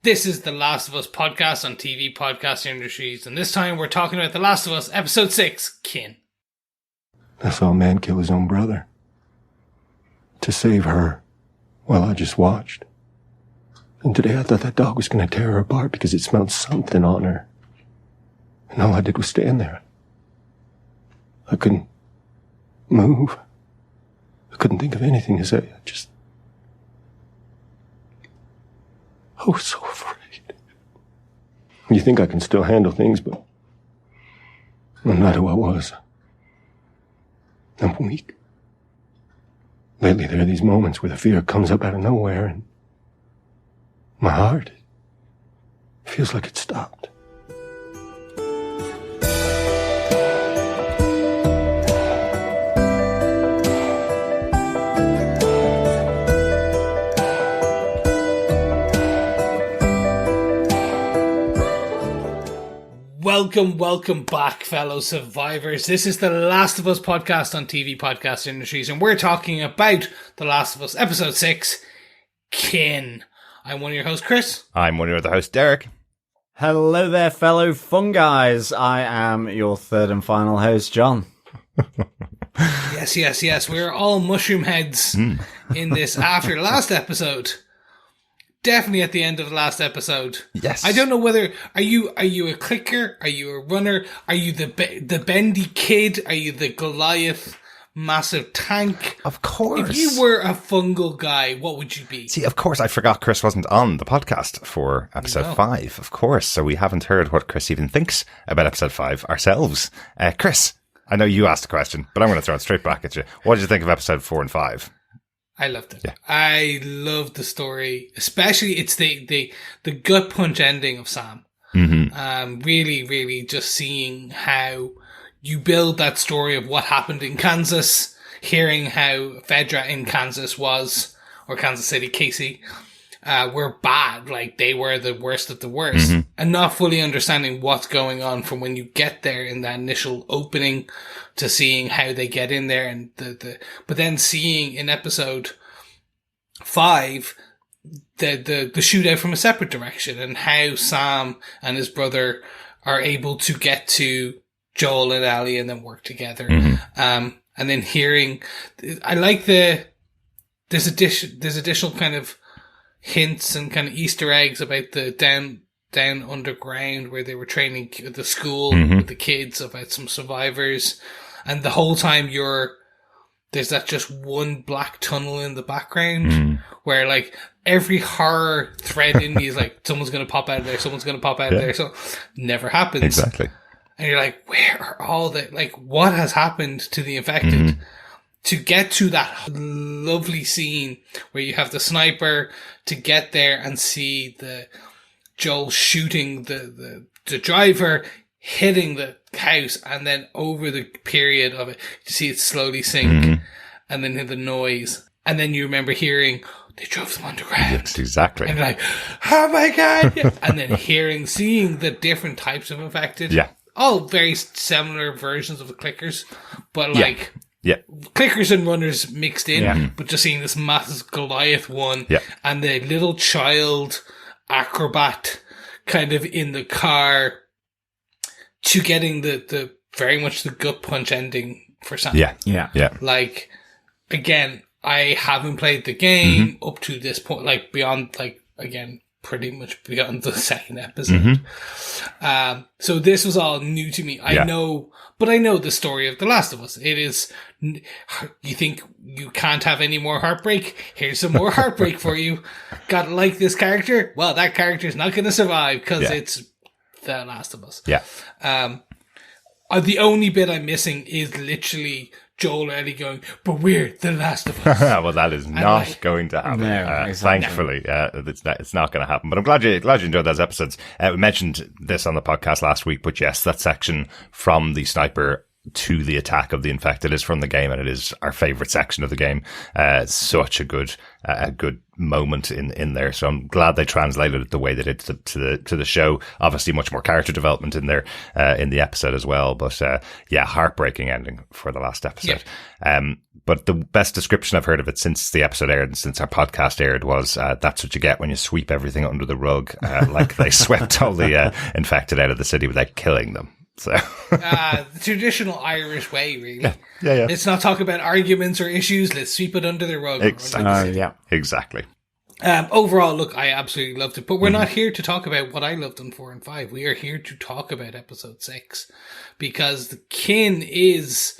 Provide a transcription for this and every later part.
This is the Last of Us podcast on TV Podcast Industries, and this time we're talking about The Last of Us, Episode 6, Kin. I saw a man kill his own brother. To save her, while I just watched. And today I thought that dog was going to tear her apart because it smelled something on her. And all I did was stand there. I couldn't move. I couldn't think of anything to say. I was so afraid. You think I can still handle things, but I'm not who I was. I'm weak. Lately, there are these moments where the fear comes up out of nowhere, and my heart feels like it stopped. Welcome back, fellow survivors. This is the Last of Us podcast on TV Podcast Industries, and we're talking about The Last of Us, Episode 6, Kin. I'm one of your hosts, Chris. I'm one of your other hosts, Derek. Hello there, fellow funguis. I am your third and final host, John. Yes. We're all mushroom heads in this after the last episode. Definitely at the end of the last episode. Yes. I don't know whether are you a clicker? Are you a runner? Are you the bendy kid? Are you the Goliath massive tank? Of course. If you were a fungal guy, what would you be? See, of course, I forgot Chris wasn't on the podcast for episode 5, of course. So we haven't heard what Chris even thinks about episode 5 ourselves. Chris, I know you asked the question, but I'm going to throw it straight back at you. What did you think of episode 4 and 5? I loved it. Yeah. I loved the story, especially it's the gut punch ending of Sam. Mm-hmm. Really just seeing how you build that story of what happened in Kansas, hearing how Fedra in Kansas was, or Kansas City, Casey, were bad. Like, they were the worst of the worst. Mm-hmm. And not fully understanding what's going on from when you get there in that initial opening to seeing how they get in there, and but then seeing in episode 5 the shootout from a separate direction, and how Sam and his brother are able to get to Joel and Ellie and then work together. Mm-hmm. And then hearing, I like there's additional kind of hints and kind of Easter eggs about the down underground where they were training the school with the kids about some survivors. And the whole time there's that just one black tunnel in the background where like every horror thread in me is like, someone's going to pop out of there. Someone's going to pop out of there. So never happens. Exactly. And you're like, where are all the, like, what has happened to the infected? To get to that lovely scene where you have the sniper to get there and see the Joel shooting the driver, hitting the house, and then over the period of it, you see it slowly sink, and then hear the noise, and then you remember hearing, they drove them underground. Yes, exactly. And you're like, oh my god! And then seeing the different types of infected. Yeah. All very similar versions of the clickers, but like... Yeah. Clickers and runners mixed in, but just seeing this massive Goliath one, and the little child acrobat kind of in the car, to getting the very much the gut punch ending for Sam. Yeah. Like, again, I haven't played the game up to this point, like beyond, like, again, pretty much beyond the second episode. So this was all new to me. I know the story of The Last of Us. It is, you think you can't have any more heartbreak? Here's some more heartbreak for you. Gotta like this character? Well, that character's not gonna survive because it's The Last of Us. Yeah. The only bit I'm missing is literally Joel and Ellie going, but we're The Last of Us. Well, that is not going to happen. No, exactly. Thankfully, it's not going to happen. But I'm glad you enjoyed those episodes. We mentioned this on the podcast last week, but yes, that section from the sniper to the attack of the infected is from the game, and it is our favorite section of the game. It's such a good moment in there. So I'm glad they translated it the way they did to the show. Obviously, much more character development in there in the episode as well. But heartbreaking ending for the last episode. But the best description I've heard of it since the episode aired and since our podcast aired was, that's what you get when you sweep everything under the rug, like they swept all the infected out of the city without killing them. So the traditional Irish way, really. Yeah. Let's not talk about arguments or issues. Let's sweep it under the rug. Exactly. Exactly. Overall, look, I absolutely loved it, but we're not here to talk about what I loved on 4 and 5. We are here to talk about episode 6 because the kin is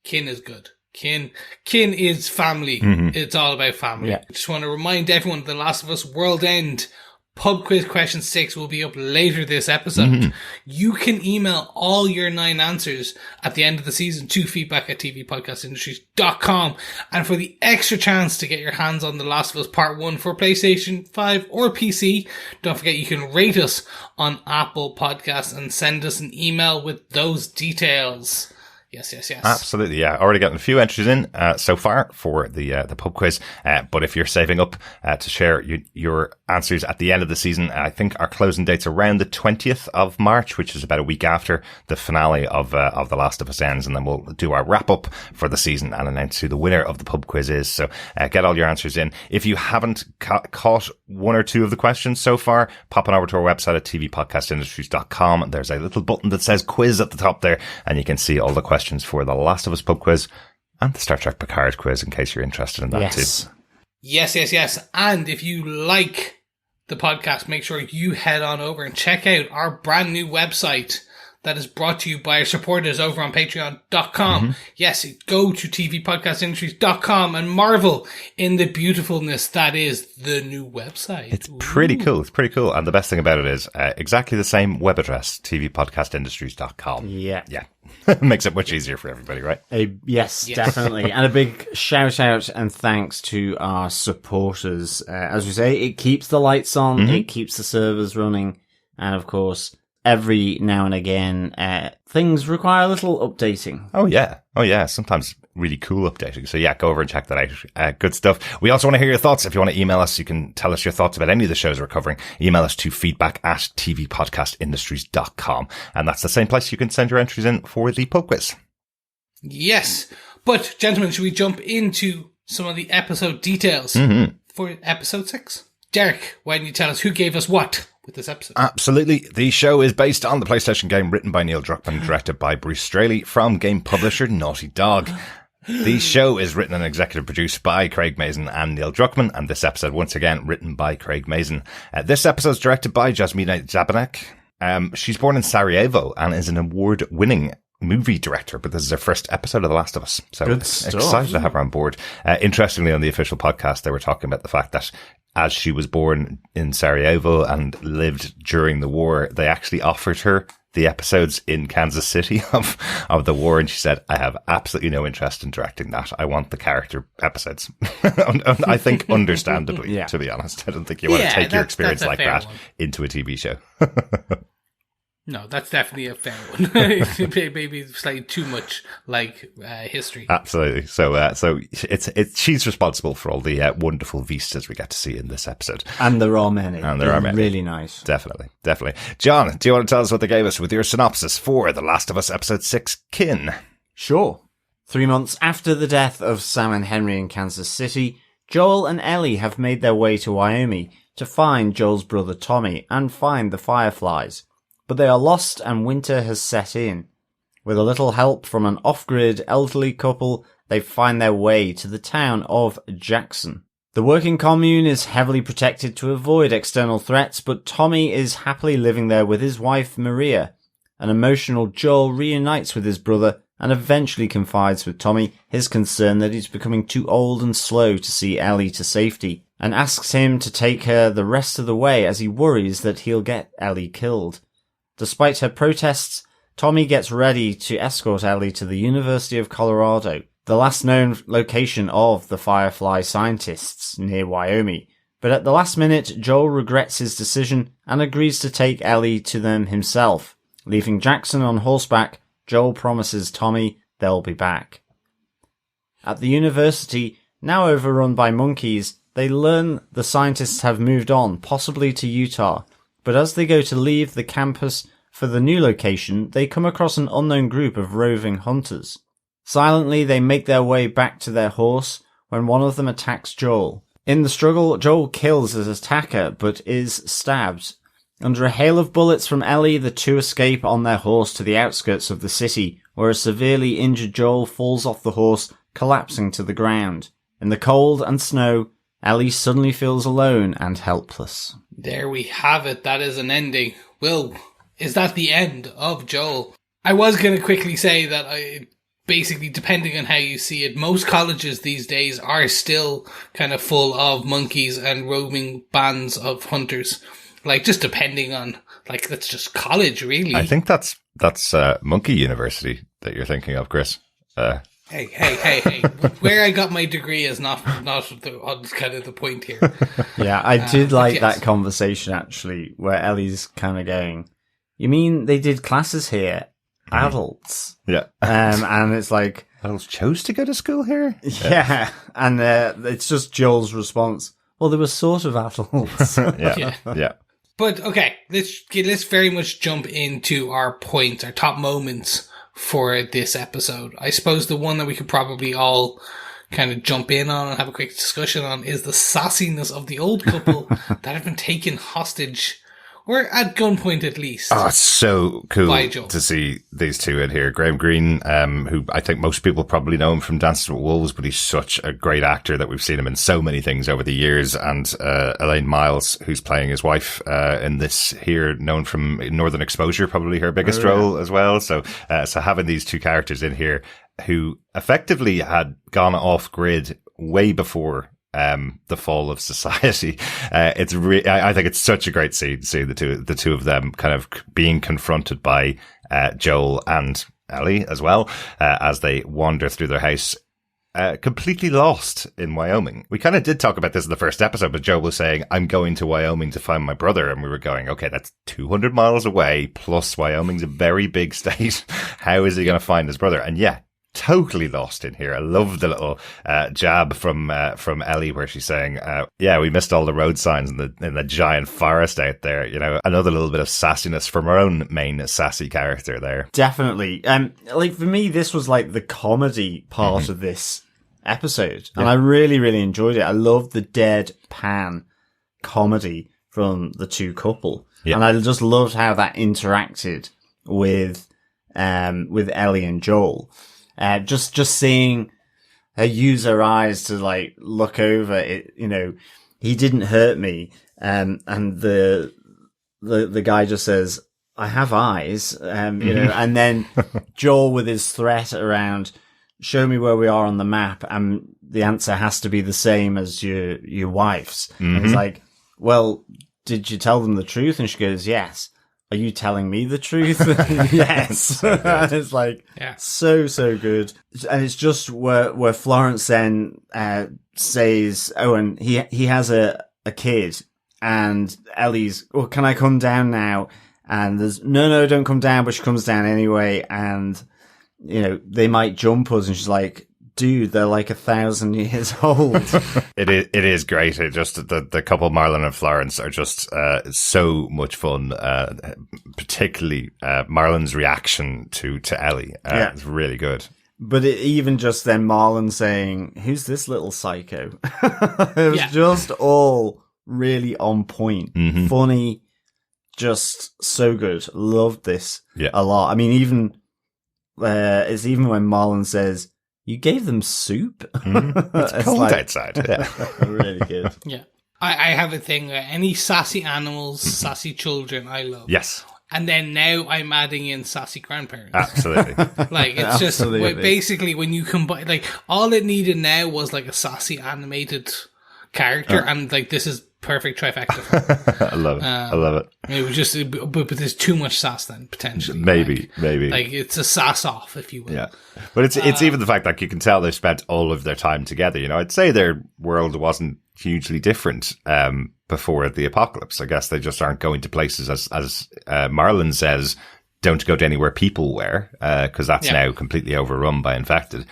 good. Kin is family. It's all about family. Yeah. I just want to remind everyone, The Last of Us World End Pub Quiz Question 6 will be up later this episode. You can email all your 9 answers at the end of the season to feedback@tvpodcastindustries.com. And for the extra chance to get your hands on The Last of Us Part 1 for PlayStation 5 or PC, don't forget you can rate us on Apple Podcasts and send us an email with those details. Yes. Absolutely, yeah. Already gotten a few entries in so far for the pub quiz. But if you're saving up to share your answers at the end of the season, I think our closing date's around the 20th of March, which is about a week after the finale of The Last of Us ends, and then we'll do our wrap up for the season and announce who the winner of the pub quiz is. So get all your answers in. If you haven't caught one or two of the questions so far, pop on over to our website at tvpodcastindustries.com. There's a little button that says quiz at the top there, and you can see all the questions for the Last of Us pub quiz and the Star Trek Picard quiz in case you're interested in that too. Yes. And if you like the podcast, make sure you head on over and check out our brand new website that is brought to you by our supporters over on patreon.com. Yes, go to tvpodcastindustries.com and marvel in the beautifulness that is the new website. It's pretty cool. It's pretty cool. And the best thing about it is exactly the same web address, tvpodcastindustries.com. Yeah. Makes it much easier for everybody, right? Yes, definitely. And a big shout out and thanks to our supporters. As we say, it keeps the lights on, it keeps the servers running, and of course, every now and again, things require a little updating. Oh yeah. Sometimes really cool updating. So yeah, go over and check that out. Good stuff. We also want to hear your thoughts. If you want to email us, you can tell us your thoughts about any of the shows we're covering. Email us to feedback@tvpodcastindustries.com. And that's the same place you can send your entries in for the pub quiz. Yes. But gentlemen, should we jump into some of the episode details for episode 6? Derek, why don't you tell us who gave us what with this episode? Absolutely. The show is based on the PlayStation game written by Neil Druckmann, directed by Bruce Straley from game publisher Naughty Dog. The show is written and executive produced by Craig Mazin and Neil Druckmann, and this episode, once again, written by Craig Mazin. This episode is directed by Jasmina Zabanek. She's born in Sarajevo and is an award-winning movie director, but this is her first episode of The Last of Us. So excited to have her on board. Interestingly, on the official podcast, they were talking about the fact that as she was born in Sarajevo and lived during the war, they actually offered her the episodes in Kansas City of the war, and she said, I have absolutely no interest in directing that. I want the character episodes. I think understandably, to be honest. I don't think you want to take your experience like that into a TV show. No, that's definitely a fair one. Maybe slightly too much like history. Absolutely. So she's responsible for all the wonderful vistas we get to see in this episode. And there are many. Really nice. Definitely. John, do you want to tell us what they gave us with your synopsis for The Last of Us Episode 6, Kin? Sure. 3 months after the death of Sam and Henry in Kansas City, Joel and Ellie have made their way to Wyoming to find Joel's brother Tommy and find the Fireflies. But they are lost and winter has set in. With a little help from an off-grid elderly couple, they find their way to the town of Jackson. The working commune is heavily protected to avoid external threats, but Tommy is happily living there with his wife Maria. An emotional Joel reunites with his brother and eventually confides with Tommy his concern that he's becoming too old and slow to see Ellie to safety, and asks him to take her the rest of the way as he worries that he'll get Ellie killed. Despite her protests, Tommy gets ready to escort Ellie to the University of Colorado, the last known location of the Firefly scientists near Wyoming. But at the last minute, Joel regrets his decision and agrees to take Ellie to them himself. Leaving Jackson on horseback, Joel promises Tommy they'll be back. At the university, now overrun by monkeys, they learn the scientists have moved on, possibly to Utah. But as they go to leave the campus for the new location, they come across an unknown group of roving hunters. Silently, they make their way back to their horse when one of them attacks Joel. In the struggle, Joel kills his attacker, but is stabbed. Under a hail of bullets from Ellie, the two escape on their horse to the outskirts of the city, where a severely injured Joel falls off the horse, collapsing to the ground. In the cold and snow, Ellie suddenly feels alone and helpless. There we have it. That is an ending. Will, is that the end of Joel? I was going to quickly say that basically, depending on how you see it, most colleges these days are still kind of full of monkeys and roaming bands of hunters. Like, just depending on, like, that's just college, really. I think that's Monkey University that you're thinking of, Chris. Hey. Where I got my degree is not kind of the point here. Yeah, I did like yes. that conversation, actually, where Ellie's kind of going, you mean they did classes here? Adults? Yeah. And it's like... Adults chose to go to school here? Yeah. And it's just Joel's response. Well, they were sort of adults. Yeah. But, okay, let's very much jump into our points, our top moments for this episode. I suppose the one that we could probably all kind of jump in on and have a quick discussion on is the sassiness of the old couple that have been taken hostage, or at gunpoint at least. Oh, it's so cool by Joel. To see these two in here. Graham Greene, who I think most people probably know him from Dances with Wolves, but he's such a great actor that we've seen him in so many things over the years. And Elaine Miles, who's playing his wife in this here, known from Northern Exposure, probably her biggest role as well. So having these two characters in here who effectively had gone off grid way before the fall of society. I think it's such a great scene to see the two of them kind of being confronted by Joel and Ellie as well, as they wander through their house, completely lost in Wyoming. We kind of did talk about this in the first episode, but Joel was saying, I'm going to Wyoming to find my brother. And we were going, okay, that's 200 miles away, plus Wyoming's a very big state. How is he going to find his brother? And yeah, totally lost in here. I love the little jab from Ellie where she's saying, yeah, we missed all the road signs in the giant forest out there. You know, another little bit of sassiness from our own main sassy character there. Definitely. Like for me, this was like the comedy part of this episode. And I really, really enjoyed it. I loved the deadpan comedy from the two couple. Yeah. And I just loved how that interacted with Ellie and Joel. Just seeing her use her eyes to like look over it, you know, he didn't hurt me. And the guy just says, I have eyes, you know, and then Joel with his threat around, show me where we are on the map. And the answer has to be the same as your wife's. And it's like, well, did you tell them the truth? And she goes, yes. Are you telling me the truth? Yes. It's like, so good. And it's just where Florence then, says, oh, and he has a kid, and Ellie's, oh, can I come down now? And there's, no, don't come down, but she comes down anyway. And, you know, they might jump us. And she's like, dude, they're like 1,000 years old. It is great. It just the couple, Marlon and Florence, are just so much fun. Particularly Marlon's reaction to Ellie. It's really good. But even just then, Marlon saying, "Who's this little psycho?" It was just all really on point, funny, just so good. Loved this a lot. I mean, even it's even when Marlon says, you gave them soup? It's cold outside. Yeah. Really good. Yeah. I have a thing. Any sassy animals, sassy children, I love. Yes. And then now I'm adding in sassy grandparents. Absolutely. Like, it's just basically when you combine, like, all it needed now was like a sassy animated character, and like, this is perfect trifecta. I love it. I love it. It was just, but there's too much sass then, potentially. Maybe. Like, it's a sass off, if you will. Yeah. But it's even the fact that you can tell they've spent all of their time together. You know, I'd say their world wasn't hugely different before the apocalypse. I guess they just aren't going to places, as Marlon says, don't go to anywhere people were, because that's now completely overrun by infected.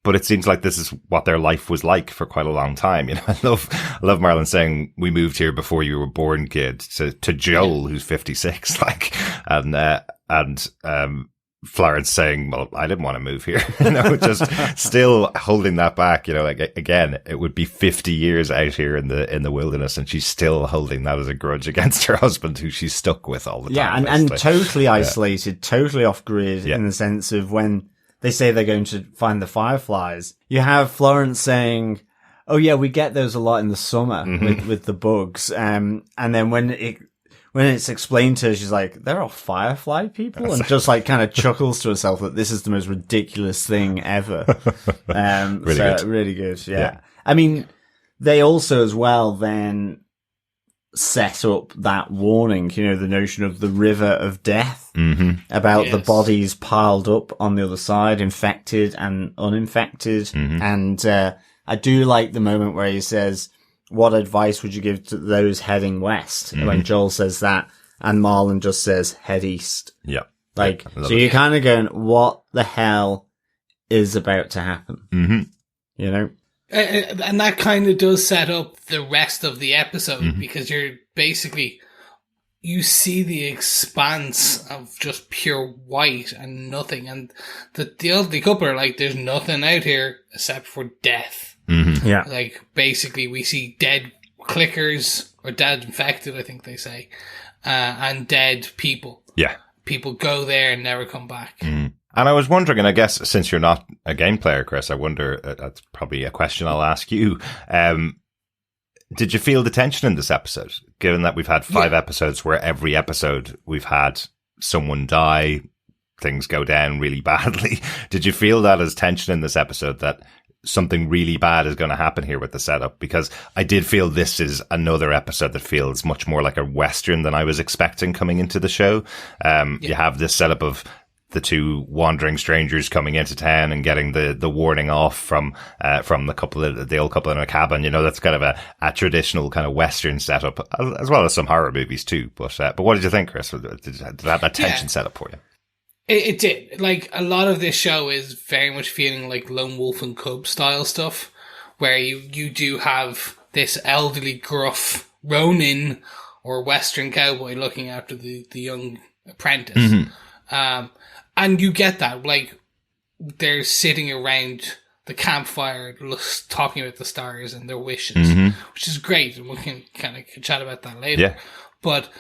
But it seems like this is what their life was like for quite a long time. You know, I love Marlon saying, "We moved here before you were born, kid," to Joel, who's 56. Like, and Florence saying, well, I didn't want to move here. Just still holding that back. Like, again, it would be 50 years out here in the wilderness, and she's still holding that as a grudge against her husband, who she's stuck with all the time. Yeah, and totally isolated, totally off grid in the sense of when they say they're going to find the fireflies. You have Florence saying, oh yeah, we get those a lot in the summer with the bugs. And then when it's explained to her, she's like, there are firefly people, and just like kind of chuckles to herself that this is the most ridiculous thing ever. Really good. Really good. Yeah. I mean, they also as well then set up that warning, the notion of the river of death, about the bodies piled up on the other side, infected and uninfected. And, I do like the moment where he says, what advice would you give to those heading west? When Joel says that, and Marlon just says, head east. Yeah. Like, so you're kind of going, what the hell is about to happen? And that kind of does set up the rest of the episode, because you're basically, you see the expanse of just pure white and nothing. And the couple are like, there's nothing out here except for death. Yeah. Like, basically, we see dead clickers, or dead infected, I think they say, and dead people. Yeah. People go there and never come back. And I was wondering, and I guess since you're not a game player, Chris, I wonder, that's probably a question I'll ask you. Did you feel the tension in this episode? Given that we've had 5 episodes where every episode we've had someone die, things go down really badly. Did you feel that as tension in this episode, that something really bad is going to happen here with the setup? Because I did feel this is another episode that feels much more like a Western than I was expecting coming into the show. You have this setup of the 2 wandering strangers coming into town and getting the warning off from the old couple in a cabin. That's kind of a traditional kind of Western setup, as well as some horror movies too. But what did you think, Chris? Did it have that tension set up for you? It did. Like, a lot of this show is very much feeling like Lone Wolf and Cub style stuff, where you do have this elderly, gruff Ronin or Western cowboy looking after the young apprentice. And you get that, like, they're sitting around the campfire talking about the stars and their wishes, which is great, and we can kind of chat about that later. Yeah. But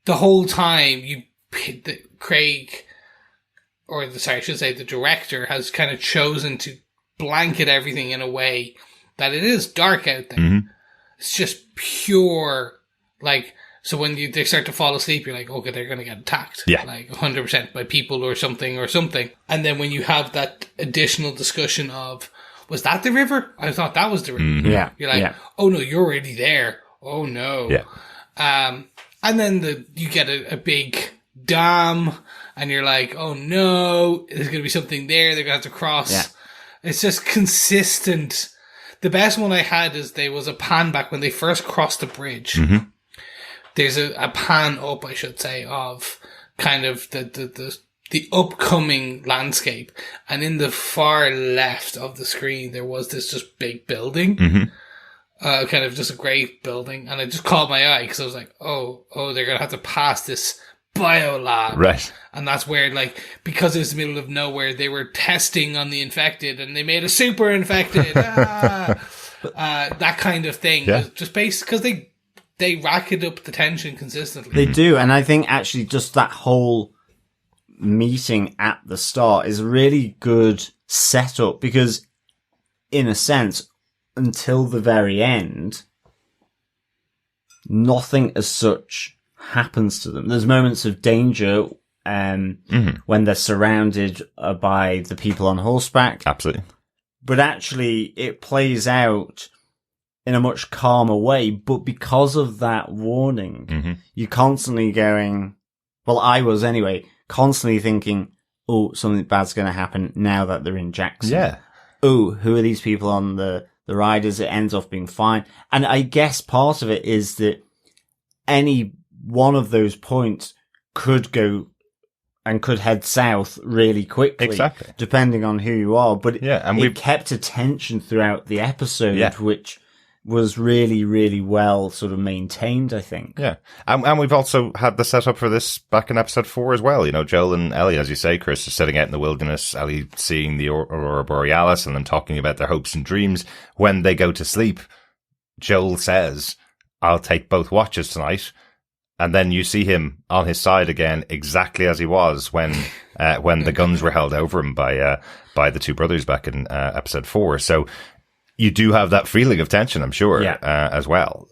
the whole time, Craig, I should say the director, has kind of chosen to blanket everything in a way that it is dark out there. It's just pure, like, so when they start to fall asleep, you're like, okay, they're going to get attacked. Yeah. Like 100% by people or something. And then when you have that additional discussion of, was that the river? I thought that was the river. Yeah. You're like, oh no, you're already there. Oh no. Yeah. And then you get a big dam, and you're like, oh no, there's going to be something there. They're going to have to cross. Yeah. It's just consistent. The best one I had is there was a pan back when they first crossed the bridge. There's a pan up, I should say, of kind of the upcoming landscape. And in the far left of the screen, there was this just big building. Kind of just a great building. And it just caught my eye because I was like, oh, they're going to have to pass this biolab. Right. And that's where, like, because it's the middle of nowhere, they were testing on the infected and they made a super infected. That kind of thing. Yeah. Just based because they racket up the tension consistently. They do, and I think actually just that whole meeting at the start is a really good setup because, in a sense, until the very end, nothing as such happens to them. There's moments of danger when they're surrounded by the people on horseback. Absolutely. But actually, it plays out in a much calmer way. But because of that warning, you're constantly going, well, I was anyway, constantly thinking, oh, something bad's going to happen now that they're in Jackson. Yeah. Oh, who are these people on the riders? It ends up being fine. And I guess part of it is that any one of those points could go and could head south really quickly. Exactly. Depending on who you are. But yeah, and it kept a tension throughout the episode, which was really, really well sort of maintained, I think. Yeah. And we've also had the setup for this back in episode 4 as well. You know, Joel and Ellie, as you say, Chris, is sitting out in the wilderness, Ellie seeing the Aurora Borealis and them talking about their hopes and dreams. When they go to sleep, Joel says, I'll take both watches tonight. And then you see him on his side again, exactly as he was when the guns were held over him by the two brothers back in episode 4. So you do have that feeling of tension, I'm sure, as well,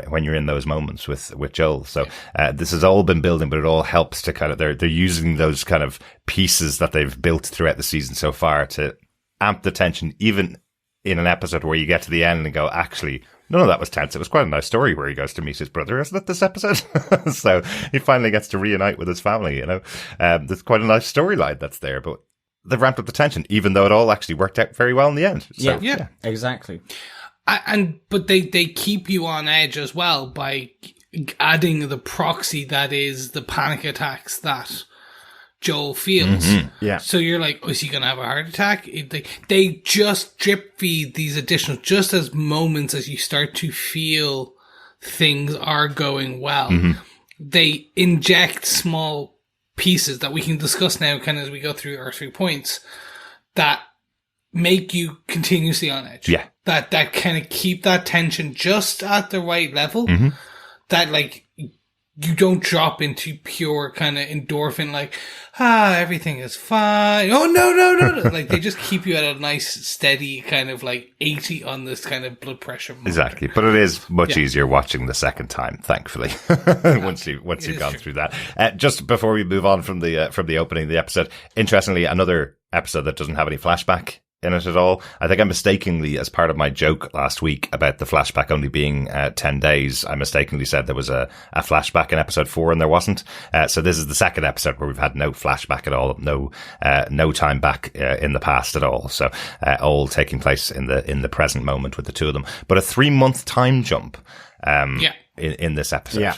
when you're in those moments with Joel. So this has all been building, but it all helps to kind of they're using those kind of pieces that they've built throughout the season so far to amp the tension, even in an episode where you get to the end and go, actually, none of that was tense. It was quite a nice story where he goes to meet his brother, isn't it, this episode? So he finally gets to reunite with his family, you know. There's quite a nice storyline that's there, but they've ramped up the tension, even though it all actually worked out very well in the end. So, yeah, exactly. But they keep you on edge as well by adding the proxy that is the panic attacks that Joel feels. Yeah. So you're like, oh, is he going to have a heart attack? They just drip feed these additional, just as moments as you start to feel things are going well. They inject small pieces that we can discuss now kind of as we go through our 3 points that make you continuously on edge. Yeah. That kind of keep that tension just at the right level. That like you don't drop into pure kind of endorphin like, everything is fine. Oh, no. Like they just keep you at a nice steady kind of like 80 on this kind of blood pressure monitor. Exactly. But it is much easier watching the second time, thankfully, once you've gone through that. Just before we move on from the opening of the episode, interestingly, another episode that doesn't have any flashback in it at all. I think I mistakenly, as part of my joke last week about the flashback only being 10 days, I mistakenly said there was a flashback in episode 4 and there wasn't. So this is the second episode where we've had no flashback at all, no time back in the past at all. So all taking place in the present moment with the two of them. But a 3-month time jump in this episode. Yeah.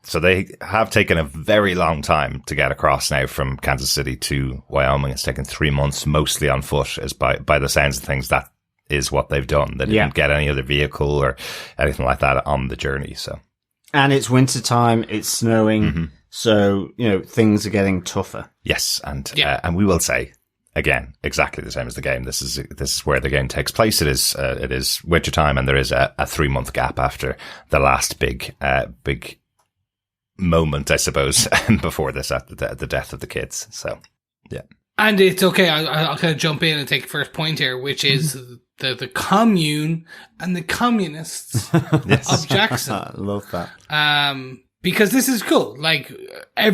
So they have taken a very long time to get across now from Kansas City to Wyoming. It's taken 3 months, mostly on foot, as by the sounds of things. That is what they've done. They didn't get any other vehicle or anything like that on the journey. So, and it's winter time. It's snowing. So, you know, things are getting tougher. Yes. And we will say, again, exactly the same as the game. This is where the game takes place. It is winter time, and there is a 3-month gap after the last big moment, I suppose, before this, at the death of the kids. So, yeah. And it's okay. I'll kind of jump in and take the first point here, which is the commune and the communists of Jackson. I love that. Because this is cool. Like a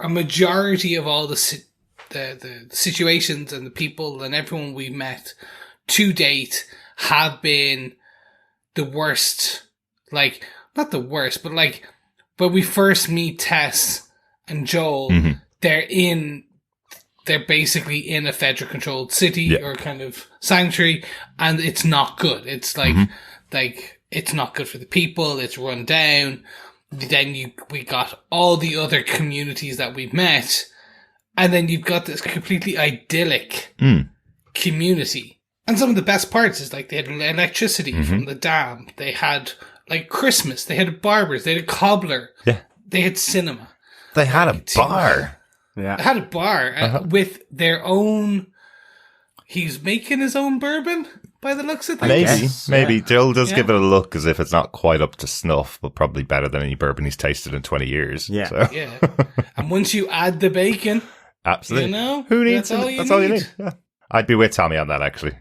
majority of all the situations and the people and everyone we've met to date have been the worst. Like, not the worst, but like, when we first meet Tess and Joel, they're basically in a federal controlled city or kind of sanctuary, and it's not good. It's like it's not good for the people. It's run down. Then we got all the other communities that we've met, and then you've got this completely idyllic community. And some of the best parts is like they had electricity from the dam. They had like Christmas. They had barbers. They had a cobbler. Yeah. They had cinema. They had a bar. Yeah. They had a bar with their own. He's making his own bourbon by the looks of things. Maybe. Joel does give it a look as if it's not quite up to snuff, but probably better than any bourbon he's tasted in 20 years. Yeah. So. Yeah. And once you add the bacon, absolutely. You know, who needs it? That's all you need. Yeah. I'd be with Tommy on that, actually.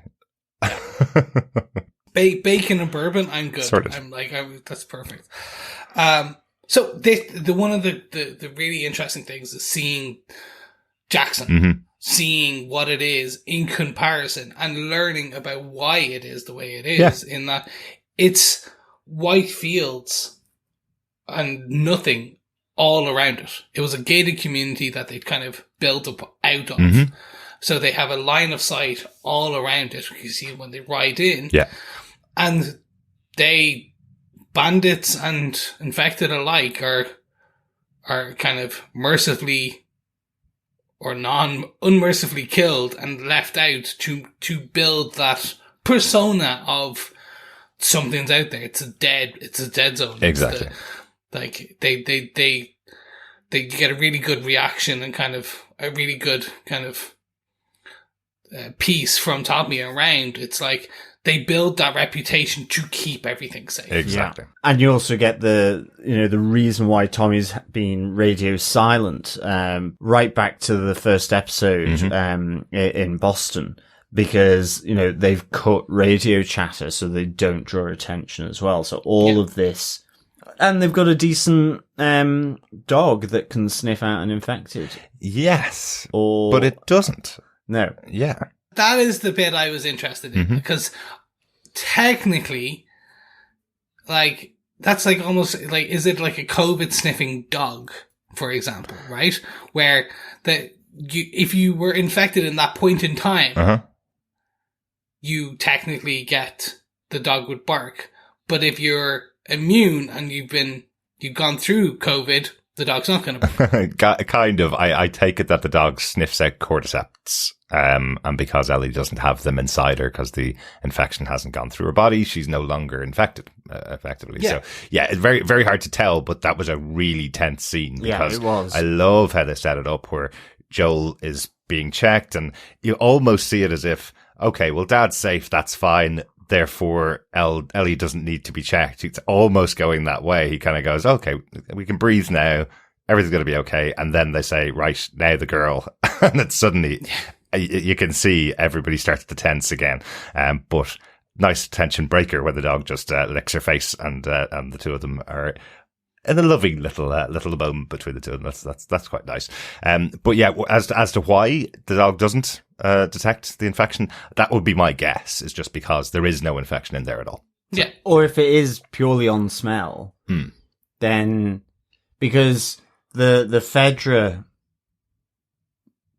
Bacon and bourbon, I'm good. Sort of. I'm like, that's perfect. So one of the really interesting things is seeing Jackson, seeing what it is in comparison, and learning about why it is the way it is. In that it's white fields and nothing all around it. It was a gated community that they'd kind of built up out of. So they have a line of sight all around it. You see when they ride in. Yeah. And bandits and infected alike are kind of mercifully or unmercifully killed and left out to build that persona of something's out there. It's a dead zone. Exactly. They get a really good reaction and kind of a really good kind of piece from Tommy around. It's like they build that reputation to keep everything safe. Exactly. Yeah. And you also get the reason why Tommy's been radio silent, right back to the first episode, in Boston, because, they've cut radio chatter so they don't draw attention as well. So all of this, and they've got a decent, dog that can sniff out an infected. Yes. But it doesn't. No. Yeah. That is the bit I was interested in, because technically, like, that's like almost like, is it like a COVID sniffing dog, for example, right? Where if you were infected in that point in time, you technically the dog would bark. But if you're immune and you've gone through COVID, the dog's not going to bark. Kind of. I take it that the dog sniffs out cordyceps. And because Ellie doesn't have them inside her because the infection hasn't gone through her body, she's no longer infected, effectively. Yeah. So, yeah, it's very, very hard to tell, but that was a really tense scene because it was. I love how they set it up where Joel is being checked and you almost see it as if, okay, well, Dad's safe, that's fine. Therefore, Ellie doesn't need to be checked. It's almost going that way. He kind of goes, okay, we can breathe now. Everything's going to be okay. And then they say, right, now the girl. And then suddenly you can see everybody starts to tense again. But nice tension breaker where the dog just licks her face and the two of them are in a loving little moment between the two of them. That's quite nice. But yeah, as to why the dog doesn't detect the infection, that would be my guess. Is just because there is no infection in there at all. Yeah. Or if it is purely on smell, then because the Fedra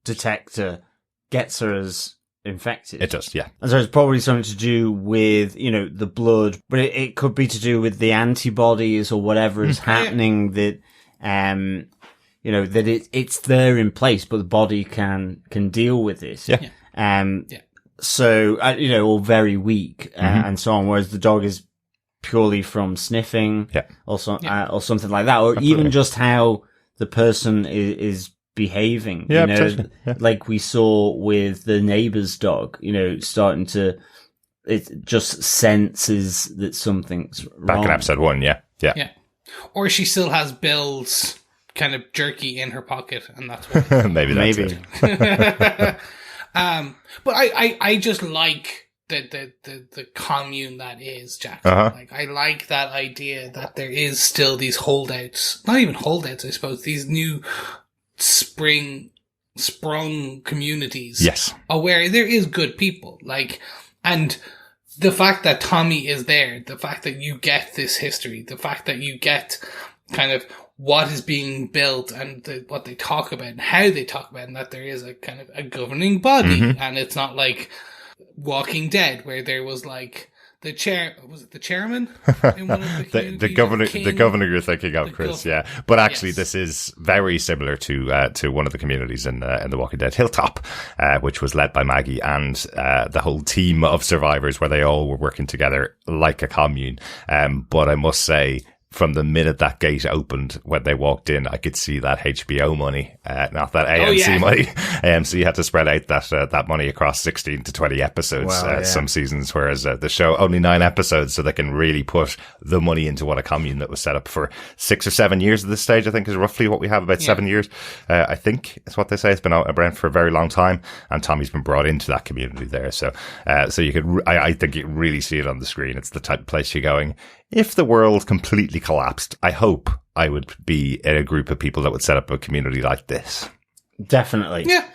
detector gets her as infected. It does, yeah. And so it's probably something to do with, the blood, but it could be to do with the antibodies or whatever is happening that, that it's there in place, but the body can deal with it. Yeah. So, or very weak, and so on, whereas the dog is purely from sniffing or something like that, or Absolutely. even just how the person is behaving, like we saw with the neighbor's dog, starting to, it just senses that something's wrong. Back in episode 1, yeah. Or she still has Bill's kind of jerky in her pocket, and that's what maybe that's it. But I just like the commune that is Jackson. Like, I like that idea that there is still these holdouts, not even holdouts, I suppose, these new sprung communities. Yes. Where there is good people. Like, and the fact that Tommy is there, the fact that you get this history, the fact that you get kind of what is being built and what they talk about and how they talk about it, and that there is a kind of a governing body, and it's not like Walking Dead where there was like the chairman in one of the governor you're thinking of, Chris. Yeah, but actually, this is very similar to one of the communities in the Walking Dead, Hilltop, which was led by Maggie and the whole team of survivors, where they all were working together like a commune. But I must say, from the minute that gate opened, when they walked in, I could see that HBO money, not that AMC money. AMC had to spread out that money across 16 to 20 episodes, some seasons, whereas the show only 9 episodes, so they can really put the money into what a commune that was set up for 6 or 7 years at this stage, I think is roughly what we have, about 7 years. I think is what they say. It's been around for a very long time, and Tommy's been brought into that community there. So you could, I think you can really see it on the screen. It's the type of place you're going. If the world completely collapsed, I hope I would be in a group of people that would set up a community like this. Definitely. Yeah,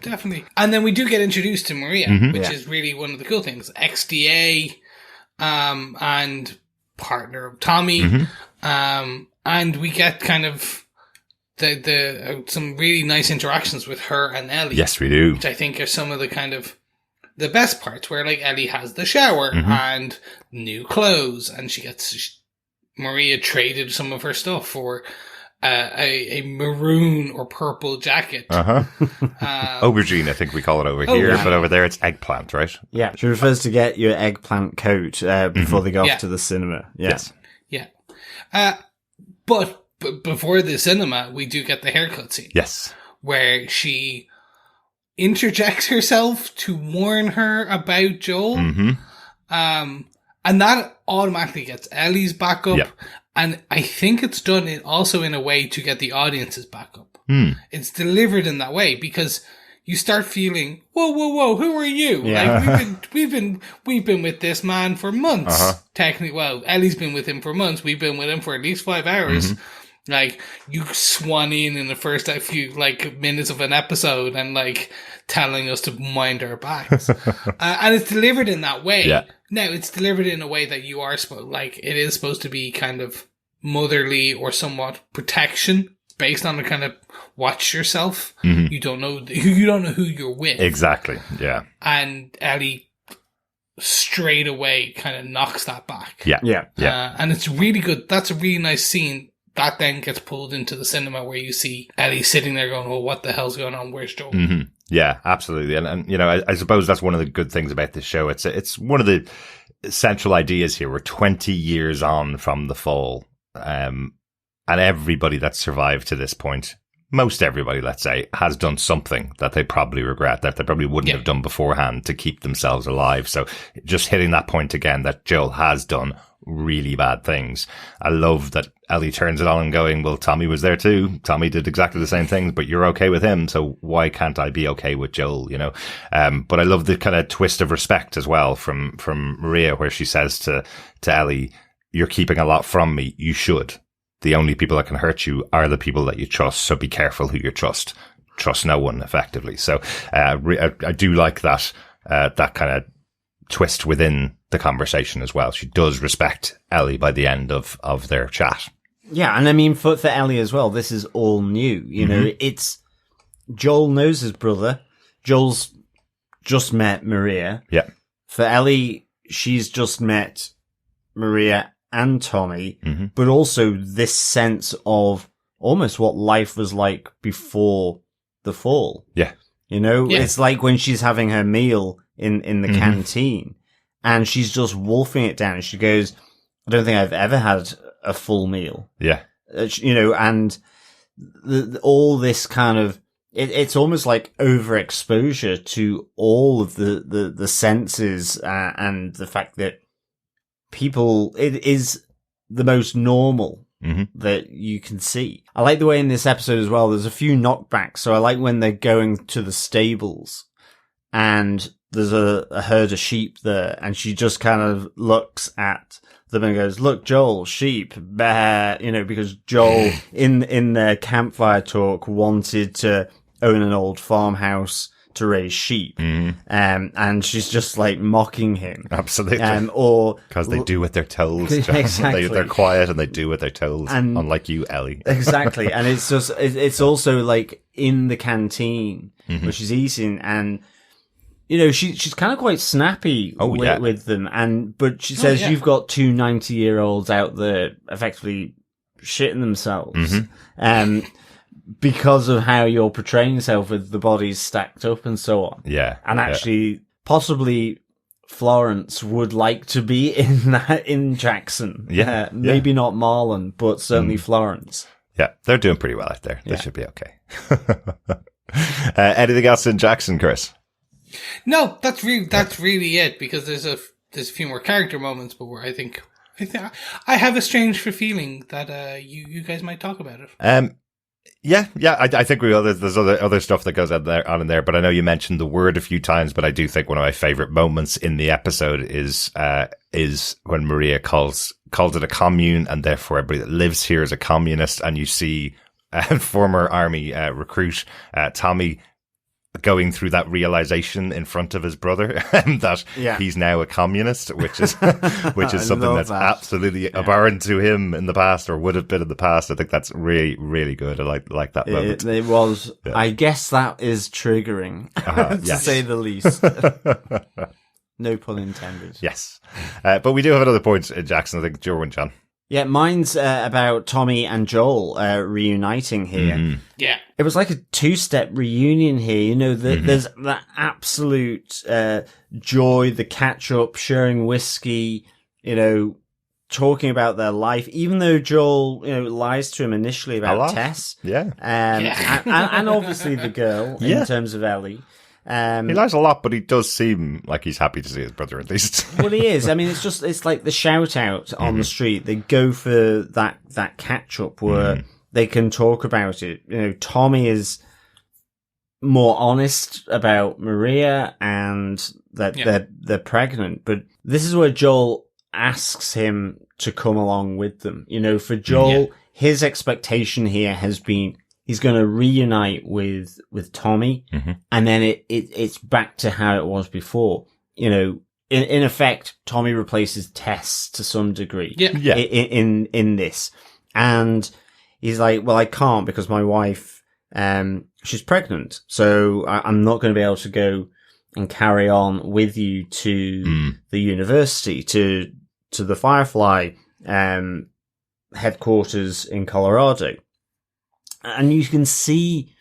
definitely. And then we do get introduced to Maria, which is really one of the cool things. XDA, and partner of Tommy. And we get kind of the some really nice interactions with her and Ellie. Yes, we do. Which I think are some of the kind of the best parts, where like Ellie has the shower and new clothes, and Maria traded some of her stuff for a maroon or purple jacket. Aubergine, I think we call it over here, yeah. but over there it's eggplant, right? Yeah, she refers to get your eggplant coat before they go off to the cinema. Yeah. Yes. Yeah. But before the cinema, we do get the haircut scene. Yes. Where she interjects herself to warn her about Joel. And that automatically gets Ellie's back up. Yeah. And I think it's done also in a way to get the audience's back up. It's delivered in that way because you start feeling, whoa, who are you? Yeah. Like we've been with this man for months. Technically, well, Ellie's been with him for months. We've been with him for at least 5 hours. Like, you swan in the first few, like, minutes of an episode and, like, telling us to mind our backs. And it's delivered in that way. Yeah. Now, it's delivered in a way that you are it is supposed to be kind of motherly or somewhat protection based on the kind of watch yourself. You don't know who you're with. Exactly. Yeah. And Ellie straight away kind of knocks that back. Yeah. And it's really good. That's a really nice scene. That then gets pulled into the cinema where you see Ellie sitting there going, well, what the hell's going on? Where's Joel? Yeah, absolutely. And you know, I suppose that's one of the good things about this show. It's one of the central ideas here. We're 20 years on from the fall. And everybody that's survived to this point, most everybody, let's say, has done something that they probably regret, that they probably wouldn't have done beforehand to keep themselves alive. So just hitting that point again, that Joel has done really bad things. I love that Ellie turns it on and going, well, Tommy was there too. Tommy did exactly the same things, but you're okay with him. So why can't I be okay with Joel? You know? But I love the kind of twist of respect as well from Maria, where she says to Ellie, you're keeping a lot from me. You should. The only people that can hurt you are the people that you trust. So be careful who you trust. Trust no one, effectively. So, I do like that kind of twist within the conversation as well. She does respect Ellie by the end of their chat. Yeah, and I mean, for Ellie as well, this is all new. You know, it's Joel knows his brother. Joel's just met Maria. Yeah. For Ellie, she's just met Maria and Tommy, but also this sense of almost what life was like before the fall. Yeah. You know, it's like when she's having her meal in the canteen and she's just wolfing it down. She goes, I don't think I've ever had a full meal. Yeah. You know, and all this kind of, it's almost like overexposure to all of the senses, and the fact that it is the most normal that you can see. I like the way in this episode as well, there's a few knockbacks. So I like when they're going to the stables and there's a herd of sheep there, and she just kind of looks at them and goes, look, Joel, sheep, bah, you know, because Joel in their campfire talk wanted to own an old farmhouse to raise sheep. And she's just like mocking him. Absolutely. Or because they do with their toes. Exactly. They're quiet and they do with their toes. And unlike you, Ellie. Exactly. And it's just, it's also like in the canteen where she's eating, and you know, she's kind of quite snappy with them. But she says, you've got two 90-year-olds out there effectively shitting themselves. Because of how you're portraying yourself with the bodies stacked up and so on. Yeah. And actually, possibly Florence would like to be in Jackson. Yeah. Maybe not Marlon, but certainly Florence. Yeah. They're doing pretty well out there. They should be okay. Anything else in Jackson, Chris? No, that's really it, because there's a few more character moments, but where I think I have a strange feeling that you guys might talk about it. Yeah. I think there's other stuff that goes on in there, but I know you mentioned the word a few times, but I do think one of my favorite moments in the episode is when Maria calls it a commune, and therefore everybody that lives here is a communist, and you see former army recruit Tommy going through that realization in front of his brother that he's now a communist, which is something that's absolutely abhorrent to him in the past, or would have been in the past. I think that's really, really good. I like that moment. It was. Yeah. I guess that is triggering, to say the least. No pun intended. Yes. But we do have another point in Jackson, I think, Joe and John. Yeah, mine's about Tommy and Joel reuniting here. Mm-hmm. Yeah. It was like a two-step reunion here. You know, there's that absolute joy, the catch-up, sharing whiskey, you know, talking about their life, even though Joel, you know, lies to him initially about Tess. Yeah. And obviously the girl, in terms of Ellie. He lies a lot, but he does seem like he's happy to see his brother at least. Well, he is. I mean, it's like the shout out on the street. They go for that catch up where they can talk about it. You know, Tommy is more honest about Maria and that they're pregnant, but this is where Joel asks him to come along with them. You know, for Joel, his expectation here has been he's going to reunite with Tommy, and then it's back to how it was before. You know, in effect, Tommy replaces Tess to some degree. Yeah. In this, and he's like, well, I can't because my wife, she's pregnant, so I'm not going to be able to go and carry on with you to the university, to the Firefly headquarters in Colorado. And you can see,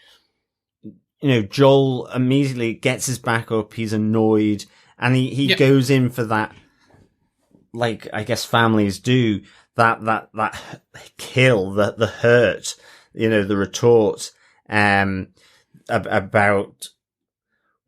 you know, Joel immediately gets his back up. He's annoyed, and he goes in for that, like I guess families do, that kill, the hurt, you know, the retort, about,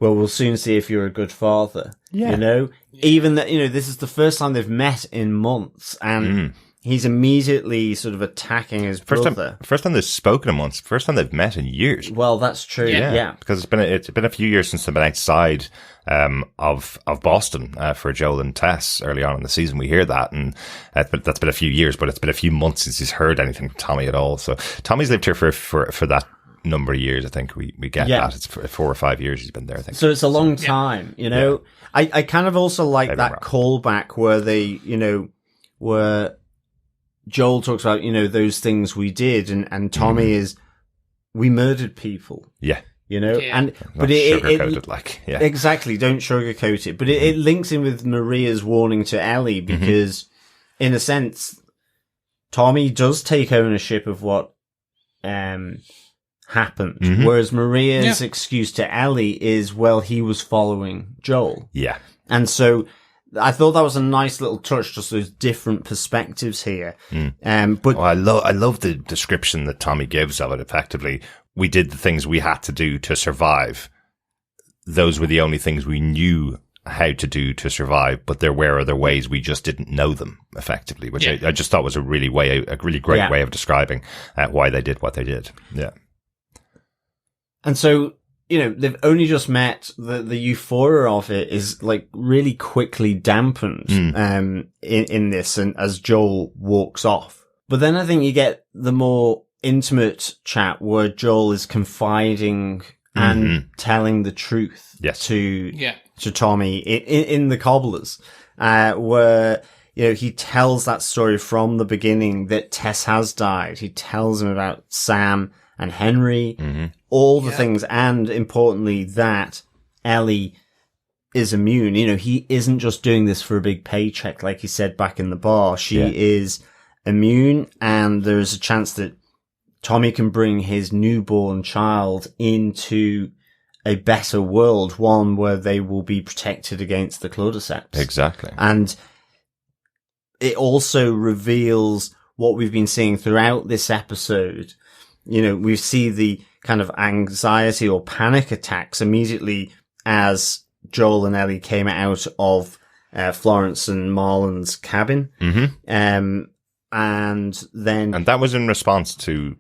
well, we'll soon see if you're a good father. Yeah. You know, even that, you know, this is the first time they've met in months, and he's immediately sort of attacking his brother. First time they've spoken in months. First time they've met in years. Well, that's true. Yeah. Because it's been a few years since they've been outside of Boston for Joel and Tess early on in the season. We hear that, and that's been a few years, but it's been a few months since he's heard anything from Tommy at all. So Tommy's lived here for that number of years. I think we get that. It's 4 or 5 years he's been there, I think. So it's a long time, you know. I kind of also like that callback where where Joel talks about, you know, those things we did, and Tommy is, we murdered people. Yeah. You know, but exactly, don't sugarcoat it. But it links in with Maria's warning to Ellie because, in a sense, Tommy does take ownership of what happened, whereas Maria's excuse to Ellie is, well, he was following Joel. Yeah, and so I thought that was a nice little touch, just those different perspectives here. But I love the description that Tommy gives of it. Effectively, we did the things we had to do to survive. Those were the only things we knew how to do to survive, but there were other ways we just didn't know them effectively, which I just thought was a really great way of describing why they did what they did. Yeah. And so, you know, they've only just met. The euphoria of it is like really quickly dampened in this, and as Joel walks off. But then I think you get the more intimate chat where Joel is confiding and telling the truth to Tommy in the Cobblers, where, you know, he tells that story from the beginning that Tess has died. He tells him about Sam and Henry, all the things, and importantly that Ellie is immune. You know, he isn't just doing this for a big paycheck like he said back in the bar. She is immune, and there's a chance that Tommy can bring his newborn child into a better world, one where they will be protected against the Claudiceps. Exactly. And it also reveals what we've been seeing throughout this episode. You know, we see the kind of anxiety or panic attacks immediately as Joel and Ellie came out of Florence and Marlon's cabin. And that was in response to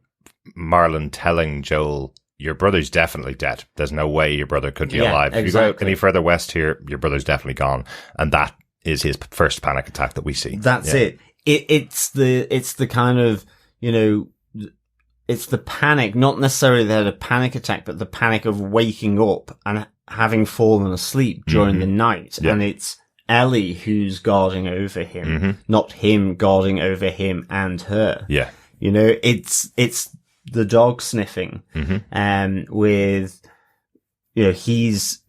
Marlon telling Joel, your brother's definitely dead. There's no way your brother could be alive. If you go out any further west here, your brother's definitely gone. And that is his first panic attack that we see. That's it. It's the kind of, you know, it's the panic, not necessarily that a panic attack, but the panic of waking up and having fallen asleep during the night. And it's Ellie who's guarding over him, not him guarding over him and her. Yeah. You know, it's the dog sniffing, with, you know,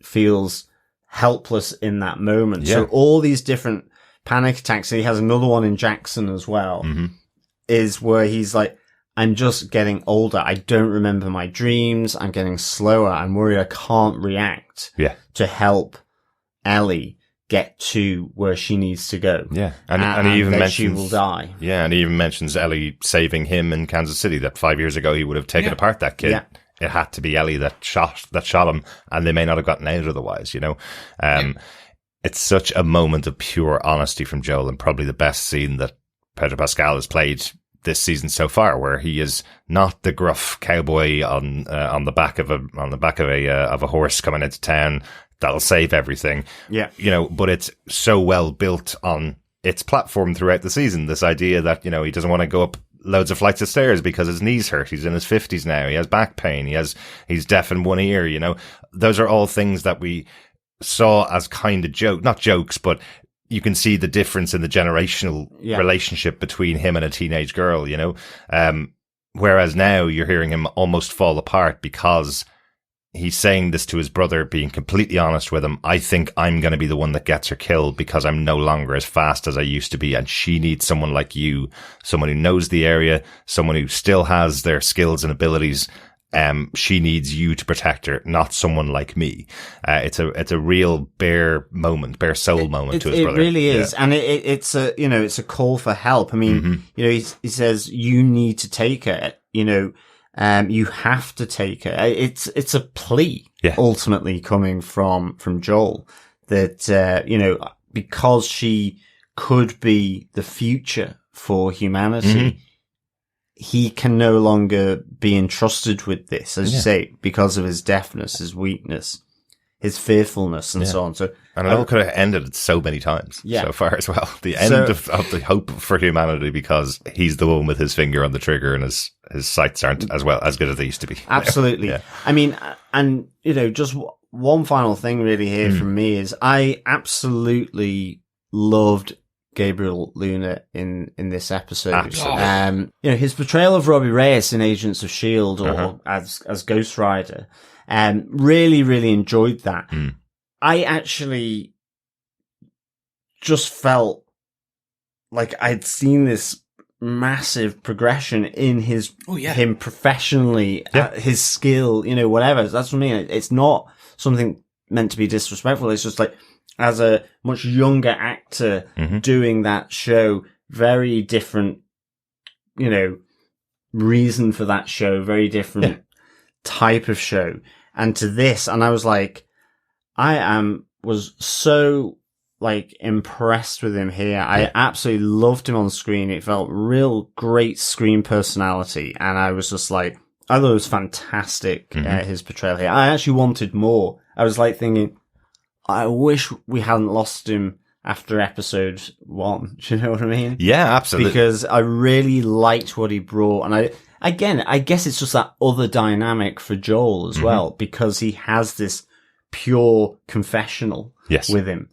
feels helpless in that moment. So all these different panic attacks. He has another one in Jackson as well. is where he's like, I'm just getting older. I don't remember my dreams. I'm getting slower. I'm worried I can't react to help Ellie get to where she needs to go. Yeah. And he even mentions she will die. Yeah. And he even mentions Ellie saving him in Kansas City, that 5 years ago he would have taken apart that kid. Yeah. It had to be Ellie that shot him, and they may not have gotten out otherwise, you know? It's such a moment of pure honesty from Joel, and probably the best scene that Pedro Pascal has played this season so far, where he is not the gruff cowboy on the back of a horse coming into town that'll save everything. Yeah, you know, but it's so well built on its platform throughout the season. This idea that, you know, he doesn't want to go up loads of flights of stairs because his knees hurt. He's in his 50s now. He has back pain. He's deaf in one ear. You know, those are all things that we saw as kind of not jokes, but you can see the difference in the generational relationship between him and a teenage girl, you know? Whereas now you're hearing him almost fall apart because he's saying this to his brother, being completely honest with him. I think I'm going to be the one that gets her killed because I'm no longer as fast as I used to be. And she needs someone like you, someone who knows the area, someone who still has their skills and abilities. She needs you to protect her, not someone like me. It's a real bare soul moment to his brother. It really is. And it's a call for help. I mean, you know, he says, you need to take her, you know, you have to take her. It's a plea ultimately coming from Joel that, you know, because she could be the future for humanity, he can no longer be entrusted with this, as you say, because of his deafness, his weakness, his fearfulness, and so on. So, and it all could have ended so many times so far as well. The end of the hope for humanity, because he's the one with his finger on the trigger and his sights aren't as good as they used to be. Absolutely. Yeah. I mean, and, you know, just one final thing really here from me is I absolutely loved Gabriel Luna in this episode. Absolutely. You know, his portrayal of Robbie Reyes in Agents of S.H.I.E.L.D. or as Ghost Rider, really, really enjoyed that. I actually just felt like I'd seen this massive progression in him professionally, his skill, you know, whatever. That's what I mean. It's not something meant to be disrespectful. It's just like, as a much younger actor doing that show, very different, you know, reason for that show, very different type of show. And to this, and I was like, was so like impressed with him here. I absolutely loved him on screen. It felt real great screen personality. And I was just like, I thought it was fantastic, his portrayal here. I actually wanted more. I was like thinking, I wish we hadn't lost him after episode 1. Do you know what I mean? Yeah, absolutely. Because I really liked what he brought. And I guess it's just that other dynamic for Joel as well, because he has this pure confessional with him,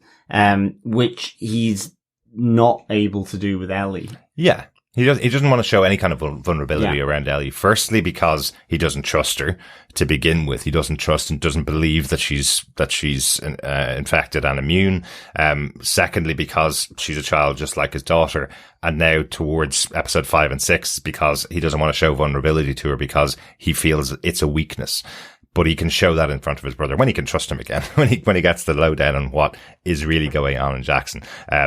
which he's not able to do with Ellie. Yeah. He doesn't want to show any kind of vulnerability around Ellie. Firstly, because he doesn't trust her to begin with. He doesn't trust and doesn't believe that she's infected and immune. Secondly, because she's a child just like his daughter. And now towards episode 5 and 6, because he doesn't want to show vulnerability to her because he feels it's a weakness. But he can show that in front of his brother when he can trust him again, when he gets the lowdown on what is really going on in Jackson.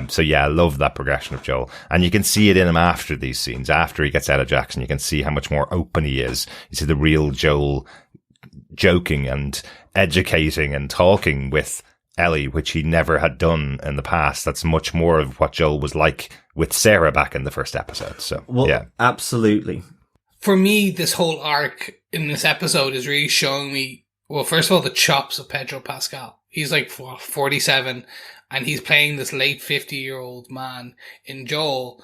So yeah, I love that progression of Joel. And you can see it in him after these scenes. After he gets out of Jackson, you can see how much more open he is. You see the real Joel joking and educating and talking with Ellie, which he never had done in the past. That's much more of what Joel was like with Sarah back in the first episode. So, yeah. Absolutely. For me, this whole arc in this episode is really showing me, well, first of all, the chops of Pedro Pascal. He's like 47 and he's playing this late 50-year-old man in Joel.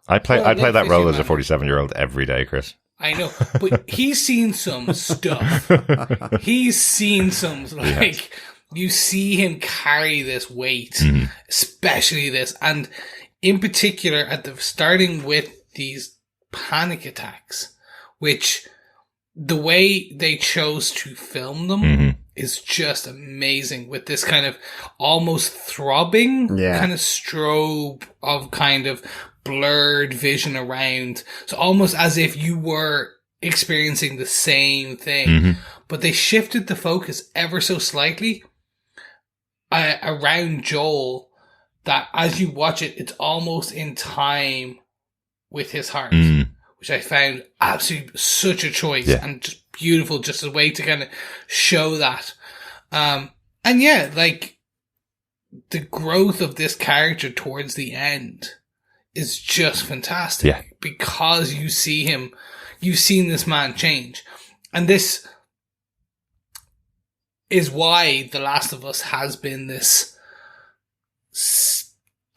I play that role as a 47-year-old every day, Chris. I know, but he's seen some stuff. He's seen some, like, you see him carry this weight, especially this. And in particular, starting with these panic attacks, which the way they chose to film them is just amazing, with this kind of almost throbbing kind of strobe of kind of blurred vision around. So almost as if you were experiencing the same thing, but they shifted the focus ever so slightly around Joel, that as you watch it, it's almost in time with his heart, which I found absolutely such a choice and just beautiful, just a way to kind of show that. And yeah, like the growth of this character towards the end is just fantastic because you see him, you've seen this man change. And this is why The Last of Us has been this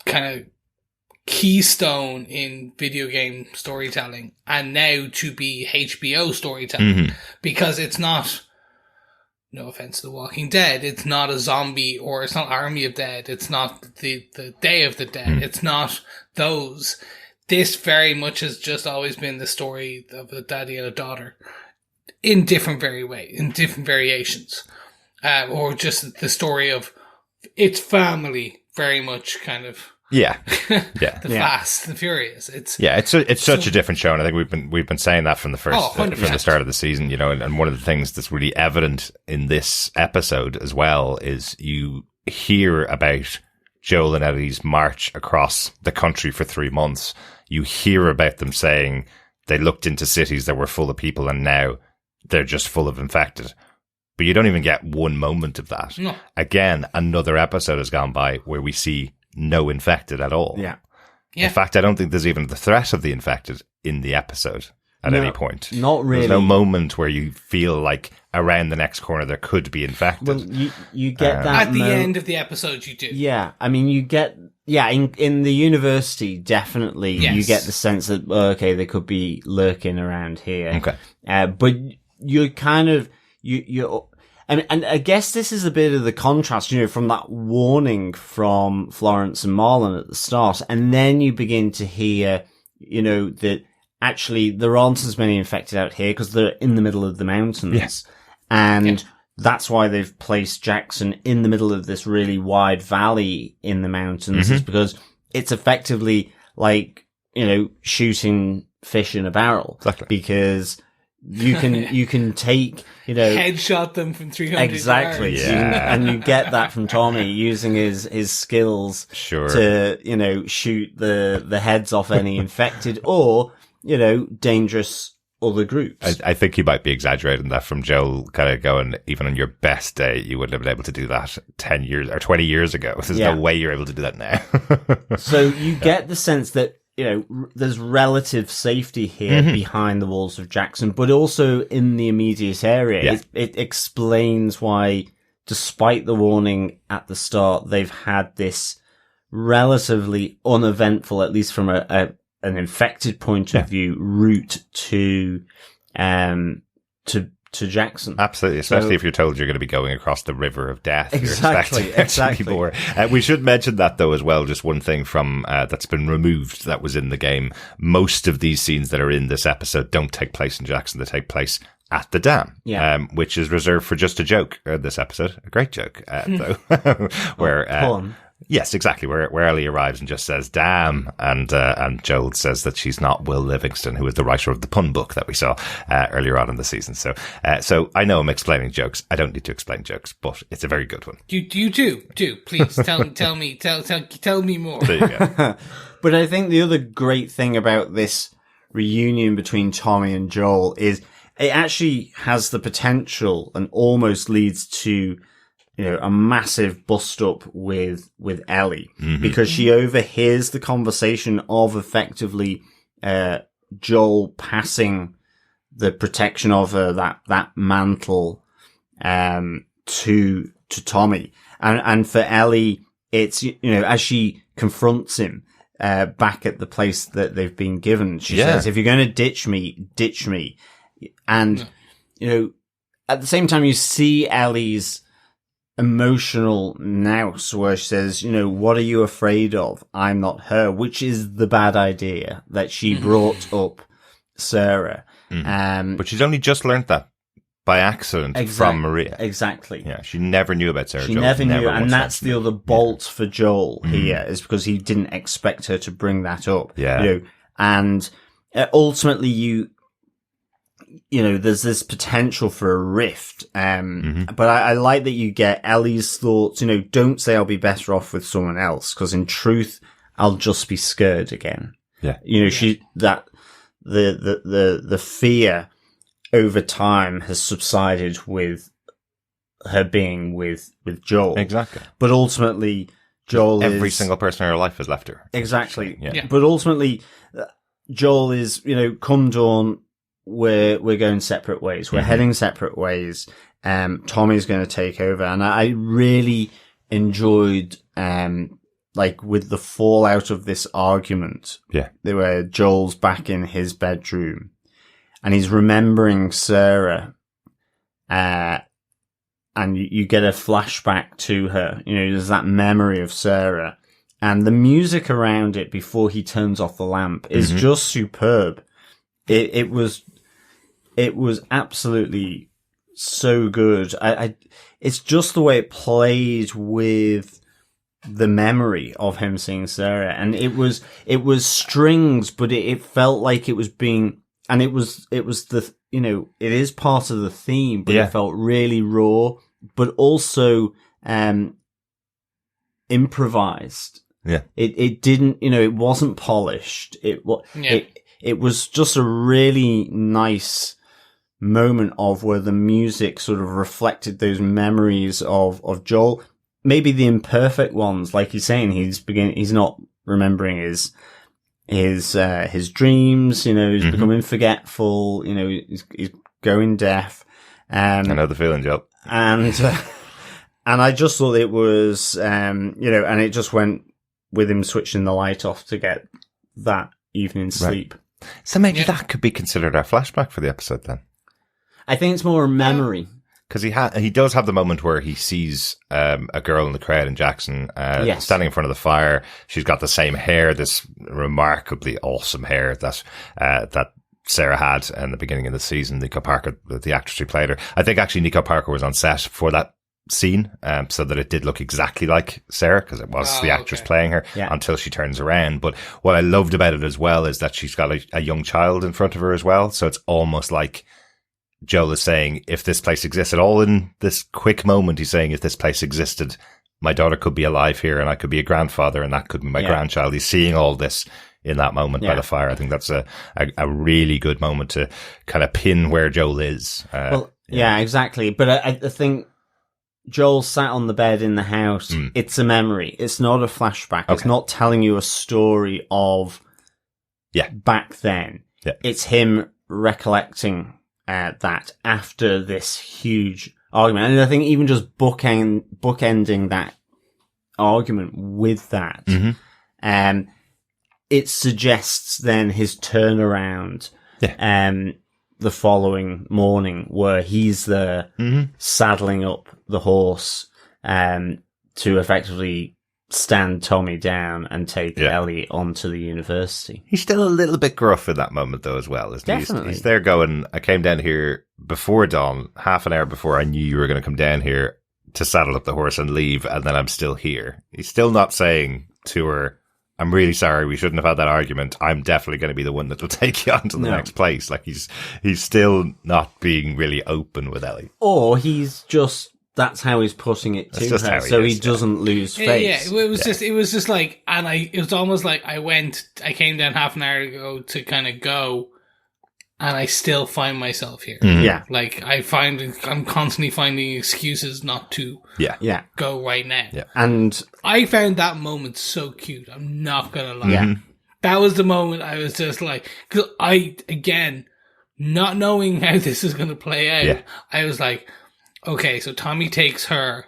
kind of keystone in video game storytelling, and now to be HBO storytelling, because it's not, no offense to The Walking Dead, it's not a zombie, or it's not Army of Dead, it's not the Day of the Dead, it's not those. This very much has just always been the story of a daddy and a daughter in different variations, or just the story of its family, very much kind of the Fast, the Furious. It's such a different show, and I think we've been saying that from the first from the start of the season, you know. And one of the things that's really evident in this episode as well is you hear about Joel and Ellie's march across the country for 3 months. You hear about them saying they looked into cities that were full of people, and now they're just full of infected. But you don't even get one moment of that. No. Again, another episode has gone by where we see no infected at all. Yeah. In fact, I don't think there's even the threat of the infected in the episode at any point. Not really. There's no moment where you feel like around the next corner there could be infected. Well, you get that at the end of the episode. You do. Yeah, I mean, you get in the university, definitely you get the sense that okay, they could be lurking around here. Okay, but you're kind of you. And I guess this is a bit of the contrast, you know, from that warning from Florence and Marlon at the start. And then you begin to hear, you know, that actually there aren't as many infected out here because they're in the middle of the mountains. Yes. And that's why they've placed Jackson in the middle of this really wide valley in the mountains, is because it's effectively like, you know, shooting fish in a barrel. Exactly. Because you can take, you know, headshot them from 300 exactly, yards. And you get that from Tommy using his skills to, you know, shoot the heads off any infected or, you know, dangerous other groups. I think you might be exaggerating that from Joel kind of going, even on your best day, you wouldn't have been able to do that 10 years or 20 years ago. There's no way you're able to do that now. So you get the sense that, you know, there's relative safety here behind the walls of Jackson, but also in the immediate area. Yeah. It explains why, despite the warning at the start, they've had this relatively uneventful, at least from an infected point of view, route to Jackson. Absolutely, especially if you're told you're going to be going across the river of death. Exactly. We should mention that though as well. Just one thing from that's been removed that was in the game. Most of these scenes that are in this episode don't take place in Jackson. They take place at the dam, which is reserved for just a joke. This episode, a great joke, though, where. Pun. Yes, exactly. Where Ellie arrives and just says "damn," and Joel says that she's not Will Livingston, who is the writer of the pun book that we saw earlier on in the season. So I know I'm explaining jokes. I don't need to explain jokes, but it's a very good one. You do. Please tell me more. There you go. But I think the other great thing about this reunion between Tommy and Joel is it actually has the potential and almost leads to, you know, a massive bust up with Ellie because she overhears the conversation of effectively, Joel passing the protection of her, that mantle, to Tommy. And for Ellie, it's, you know, as she confronts him, back at the place that they've been given, she says, if you're going to ditch me, ditch me. And, you know, at the same time, you see Ellie's emotional nous where she says, you know, what are you afraid of? I'm not her, which is the bad idea that she brought up Sarah. But she's only just learnt that by accident from Maria. Exactly. Yeah, she never knew about Sarah. She Joel. never knew, and once that's the mentioned other bolt for Joel here, is because he didn't expect her to bring that up. Yeah. You know, and ultimately there's this potential for a rift. But I like that you get Ellie's thoughts, don't say I'll be better off with someone else, because in truth, I'll just be scared again. Yeah. The fear over time has subsided with her being with Joel. Exactly. But ultimately, Joel every single person in her life has left her. Exactly. Yeah. But ultimately, Joel is, come dawn, we're going separate ways. We're heading separate ways. Tommy's going to take over. And I really enjoyed, with the fallout of this argument. Yeah. Where Joel's back in his bedroom and he's remembering Sarah, and you get a flashback to her. There's that memory of Sarah, and the music around it before he turns off the lamp is just superb. It was absolutely so good. It's just the way it played with the memory of him seeing Sarah, and it was strings, but it felt like it was being, and it was the, it is part of the theme, but it felt really raw, but also improvised. Yeah. It didn't, it wasn't polished. It was just a really nice moment of where the music sort of reflected those memories of Joel. Maybe the imperfect ones, like he's saying, he's not remembering his dreams, he's becoming forgetful, he's going deaf. I know the feeling, Joe. And I just thought it was, and it just went with him switching the light off to get that evening's sleep. So maybe that could be considered our flashback for the episode then. I think it's more a memory. Because he does have the moment where he sees a girl in the crowd in Jackson standing in front of the fire. She's got the same hair, this remarkably awesome hair that Sarah had in the beginning of the season. Nico Parker, the actress who played her. I think actually Nico Parker was on set for that scene, so that it did look exactly like Sarah, because it was the actress playing her until she turns around. But what I loved about it as well is that she's got a young child in front of her as well. So it's almost like Joel is saying, if this place exists at all in this quick moment, he's saying, if this place existed, my daughter could be alive here and I could be a grandfather and that could be my grandchild. He's seeing all this in that moment by the fire. I think that's a really good moment to kind of pin where Joel is. Exactly. But I think Joel sat on the bed in the house. It's a memory. It's not a flashback. Okay. It's not telling you a story of back then. Yeah. It's him recollecting that after this huge argument. And I think even just bookending that argument with that, it suggests then his turnaround the following morning, where he's there saddling up the horse to effectively stand Tommy down and take Ellie onto the university. He's still a little bit gruff in that moment, though, as well, isn't he? Definitely. He's there going, I came down here before dawn, half an hour before I knew you were going to come down here to saddle up the horse and leave, and then I'm still here. He's still not saying to her, I'm really sorry, we shouldn't have had that argument. I'm definitely going to be the one that will take you on to the next place. Like, he's still not being really open with Ellie. Or he's just, that's how he's putting it to her, so he doesn't lose face. Yeah, it was just like, and it was almost like I came down half an hour ago to kind of go, and I still find myself here. Yeah. Like, I'm constantly finding excuses not to go right now. Yeah. And I found that moment so cute. I'm not gonna lie. Yeah. That was the moment I was just like, cause again, not knowing how this is gonna play out, I was like, okay, so Tommy takes her,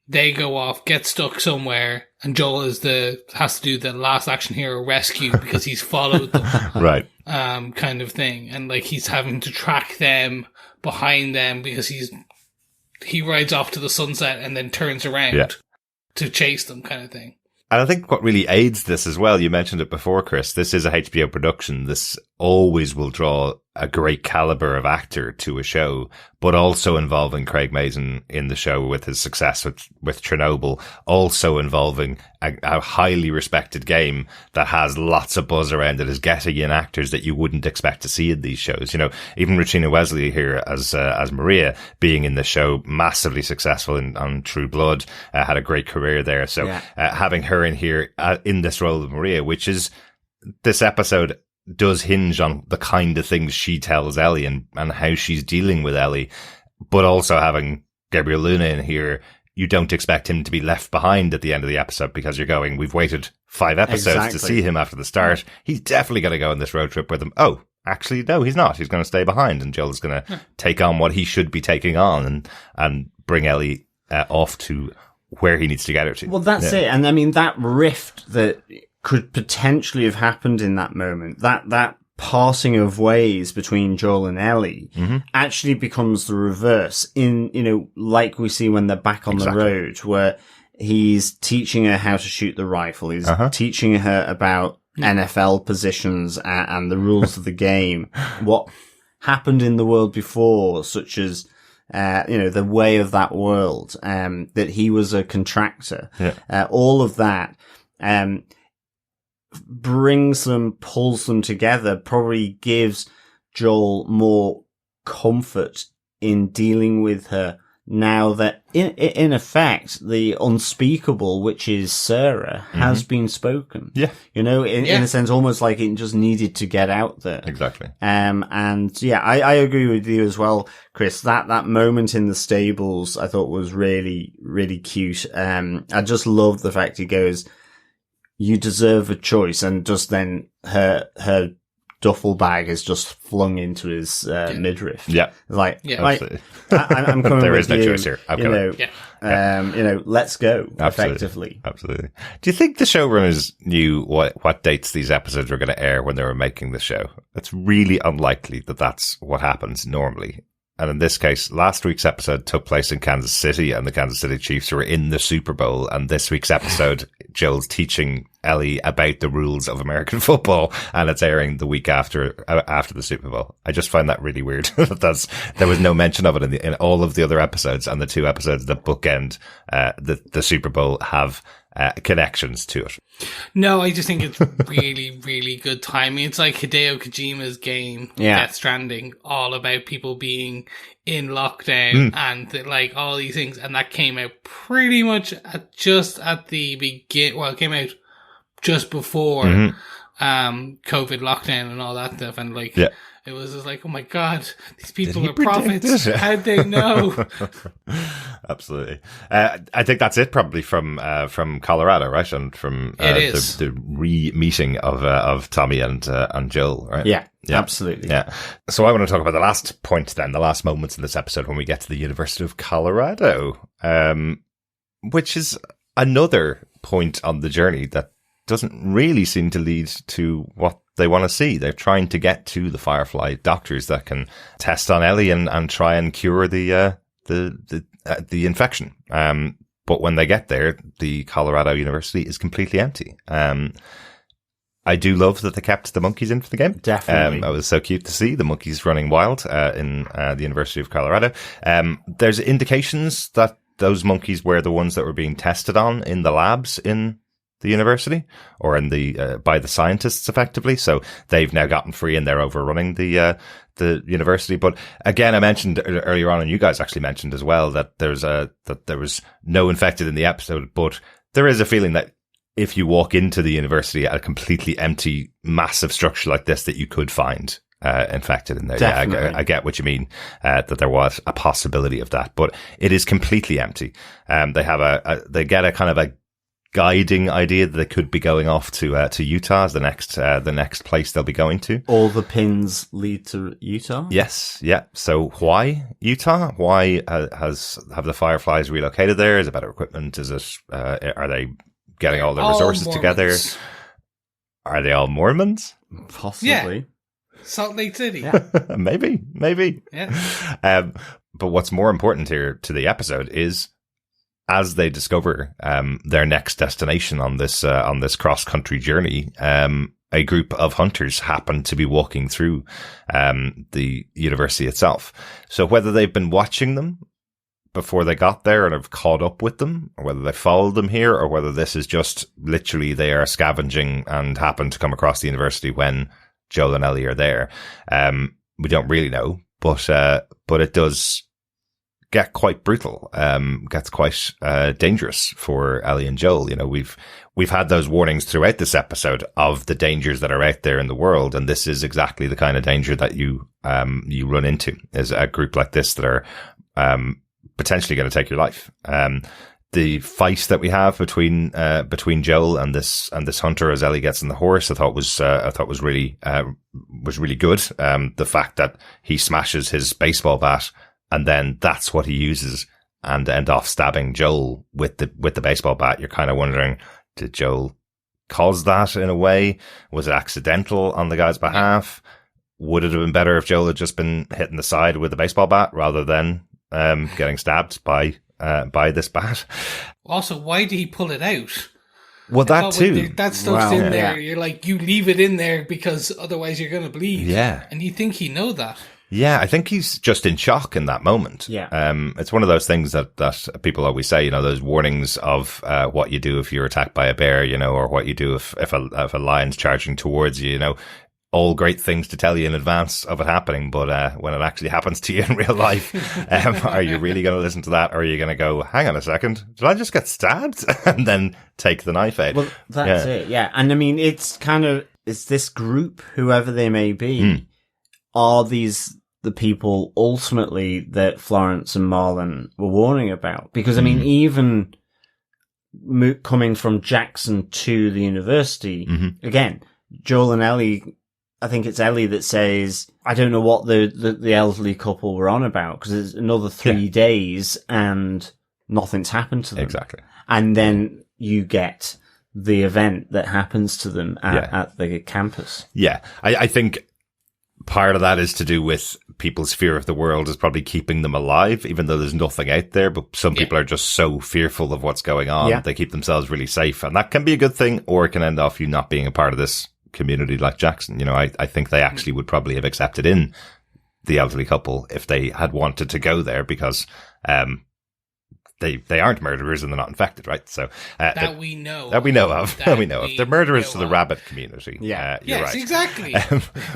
they go off, get stuck somewhere, and Joel has to do the last action hero rescue because he's followed them. Right. Kind of thing. And like he's having to track them behind them because he rides off to the sunset and then turns around to chase them, kind of thing. And I think what really aids this as well, you mentioned it before, Chris, this is a HBO production. This always will draw a great caliber of actor to a show, but also involving Craig Mazin in the show with his success with Chernobyl, also involving a highly respected game that has lots of buzz around it, is getting in actors that you wouldn't expect to see in these shows. You know, even Regina Wesley here as Maria being in the show, massively successful on True Blood, had a great career there. So having her in here in this role of Maria, which is this episode does hinge on the kind of things she tells Ellie and how she's dealing with Ellie, but also having Gabriel Luna in here, you don't expect him to be left behind at the end of the episode because you're going, we've waited 5 episodes to see him after the start. He's definitely going to go on this road trip with him. Oh, actually, no, he's not. He's going to stay behind, and Joel's going to take on what he should be taking on and bring Ellie off to where he needs to get her to. Well, that's it. And I mean, that rift that could potentially have happened in that moment, that passing of ways between Joel and Ellie actually becomes the reverse in, you know, like we see when they're back on the road, where he's teaching her how to shoot the rifle. He's teaching her about NFL positions and the rules of the game, what happened in the world before, such as, you know, the way of that world, that he was a contractor, all of that, pulls them together, probably gives Joel more comfort in dealing with her now that in effect the unspeakable, which is Sarah, has been spoken. Yeah. You know, in a sense, almost like it just needed to get out there. Exactly. And yeah, I agree with you as well, Chris. That moment in the stables I thought was really, really cute. I just love the fact he goes, you deserve a choice, and just then her duffel bag is just flung into his midriff. Yeah, like I'm coming. There with is no choice here. I'm you know, you know, let's go. Absolutely. Effectively, absolutely. Do you think the showrunners knew what dates these episodes were going to air when they were making the show? It's really unlikely that that's what happens normally. And in this case, last week's episode took place in Kansas City, and the Kansas City Chiefs were in the Super Bowl. And this week's episode, Joel's teaching Ellie about the rules of American football, and it's airing the week after the Super Bowl. I just find that really weird. There was no mention of it in all of the other episodes, and the 2 episodes that bookend the Super Bowl have connections to it. No, I just think it's really, really good timing. It's like Hideo Kojima's game, Death Stranding, all about people being in lockdown and like all these things. And that came out pretty much just at the begin. Well, it came out just before COVID lockdown and all that stuff. And like, it was just like, oh my God, these people are prophets. How'd they know? Absolutely. I think that's it probably from Colorado, right? And from the re-meeting of Tommy and Joel, right? Yeah, absolutely. Yeah. So I want to talk about the last point then, the last moments in this episode when we get to the University of Colorado, which is another point on the journey that doesn't really seem to lead to what they want to see. They're trying to get to the Firefly doctors that can test on Ellie and try and cure the infection. But when they get there, the Colorado University is completely empty. I do love that they kept the monkeys in for the game. Definitely. It was so cute to see the monkeys running wild in the University of Colorado. There's indications that those monkeys were the ones that were being tested on in the labs in the university, or in the by the scientists effectively. So they've now gotten free and they're overrunning the university. But again, I mentioned earlier on, and you guys actually mentioned as well, that there was no infected in the episode, but there is a feeling that if you walk into the university at a completely empty, massive structure like this, that you could find infected in there. Definitely. Yeah, I get what you mean, that there was a possibility of that, but it is completely empty. They have they get a kind of a guiding idea that they could be going off to Utah as the next place they'll be going to. All the pins lead to Utah? Yes, yeah. So why Utah? Why have the Fireflies relocated there? Is it better equipment? Is it are they getting all their resources together? Are they all Mormons? Possibly. Yeah. Salt Lake City. Yeah. maybe. Yeah. But what's more important here to the episode is, as they discover their next destination on this cross country journey, a group of hunters happened to be walking through the university itself. So whether they've been watching them before they got there and have caught up with them, or whether they followed them here, or whether this is just literally they are scavenging and happen to come across the university when Joel and Ellie are there, we don't really know. But it does get quite brutal, gets quite dangerous for Ellie and Joel. You know, we've had those warnings throughout this episode of the dangers that are out there in the world, and this is exactly the kind of danger that you run into as a group like this that are potentially going to take your life. The fight that we have between Joel and this hunter as Ellie gets in the horse, I thought was really good. The fact that he smashes his baseball bat and then that's what he uses and end off stabbing Joel with the baseball bat. You're kind of wondering, did Joel cause that in a way? Was it accidental on the guy's behalf? Would it have been better if Joel had just been hitting the side with the baseball bat rather than getting stabbed by this bat? Also, why did he pull it out? Well, that too. That stuff's in there. You're like, you leave it in there because otherwise you're going to bleed. Yeah. And you think he know that. Yeah, I think he's just in shock in that moment. Yeah. It's one of those things that people always say, you know, those warnings of what you do if you're attacked by a bear, you know, or what you do if a lion's charging towards you, you know. All great things to tell you in advance of it happening, but when it actually happens to you in real life, are you really going to listen to that, or are you going to go, hang on a second, did I just get stabbed? And then take the knife out? Well, that's it, yeah. And I mean, it's this group, whoever they may be, are these the people ultimately that Florence and Marlon were warning about? Because I mean, even coming from Jackson to the university, again, Joel and Ellie, I think it's Ellie that says, I don't know what the elderly couple were on about, because it's another 3 days and nothing's happened to them. Exactly. And then you get the event that happens to them at the campus. Yeah. I think part of that is to do with people's fear of the world is probably keeping them alive, even though there's nothing out there. But some people are just so fearful of what's going on. Yeah. They keep themselves really safe. And that can be a good thing, or it can end off you not being a part of this community like Jackson. You know, I think they actually would probably have accepted in the elderly couple if they had wanted to go there, because they aren't murderers and they're not infected, right? So that we know of. They're murderers to the rabbit community. Yeah, you're yes, right. Exactly.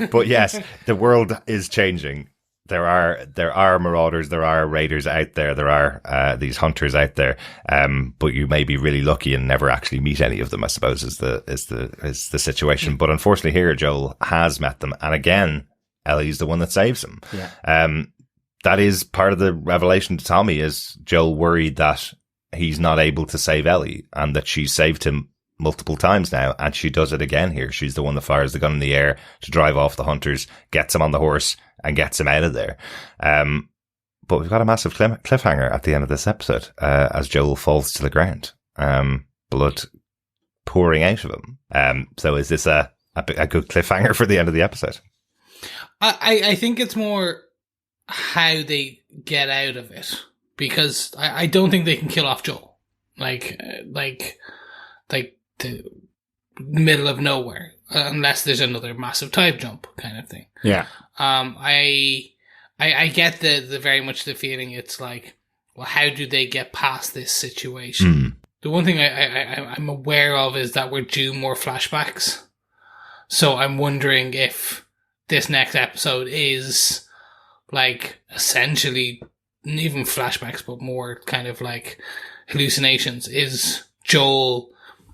But yes, the world is changing. There are marauders, there are raiders out there, there are these hunters out there, but you may be really lucky and never actually meet any of them, I suppose, is the situation. But unfortunately here, Joel has met them, and again, Ellie's the one that saves him. Yeah. That is part of the revelation to Tommy, is Joel worried that he's not able to save Ellie, and that she's saved him multiple times now, and she does it again here. She's the one that fires the gun in the air to drive off the hunters, gets him on the horse, and gets him out of there. But we've got a massive cliffhanger at the end of this episode, as Joel falls to the ground, blood pouring out of him. So is this a good cliffhanger for the end of the episode? I think it's more how they get out of it, because I don't think they can kill off Joel, like the middle of nowhere, unless there's another massive time jump kind of thing. Yeah. I get the very much the feeling it's like, well, how do they get past this situation? The one thing I'm aware of is that we're due more flashbacks, so I'm wondering if this next episode is like essentially even flashbacks, but more kind of like hallucinations. Is Joel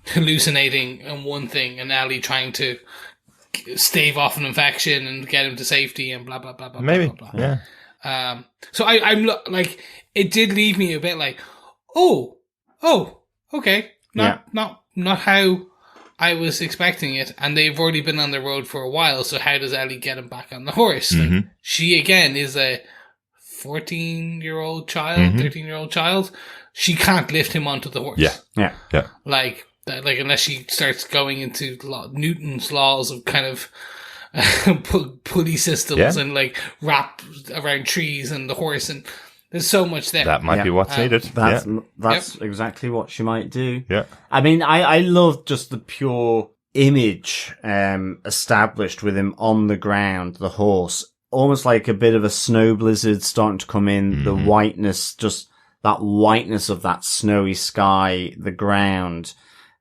hallucinating on one thing and Ellie trying to stave off an infection and get him to safety and blah blah blah blah. Maybe, blah, blah, blah. Yeah. So I'm like, it did leave me a bit like, oh, okay, not how I was expecting it, and they've already been on the road for a while. So how does Ellie get him back on the horse? Like, she again is a 14-year-old child, 13-year-old child. She can't lift him onto the horse. Yeah. Like unless she starts going into Newton's laws of kind of pulley systems and like wrap around trees and the horse, and there's so much there. That might be what's needed. That's exactly what she might do. Yeah. I mean, I love just the pure image established with him on the ground, the horse, almost like a bit of a snow blizzard starting to come in, the whiteness, just that whiteness of that snowy sky, the ground,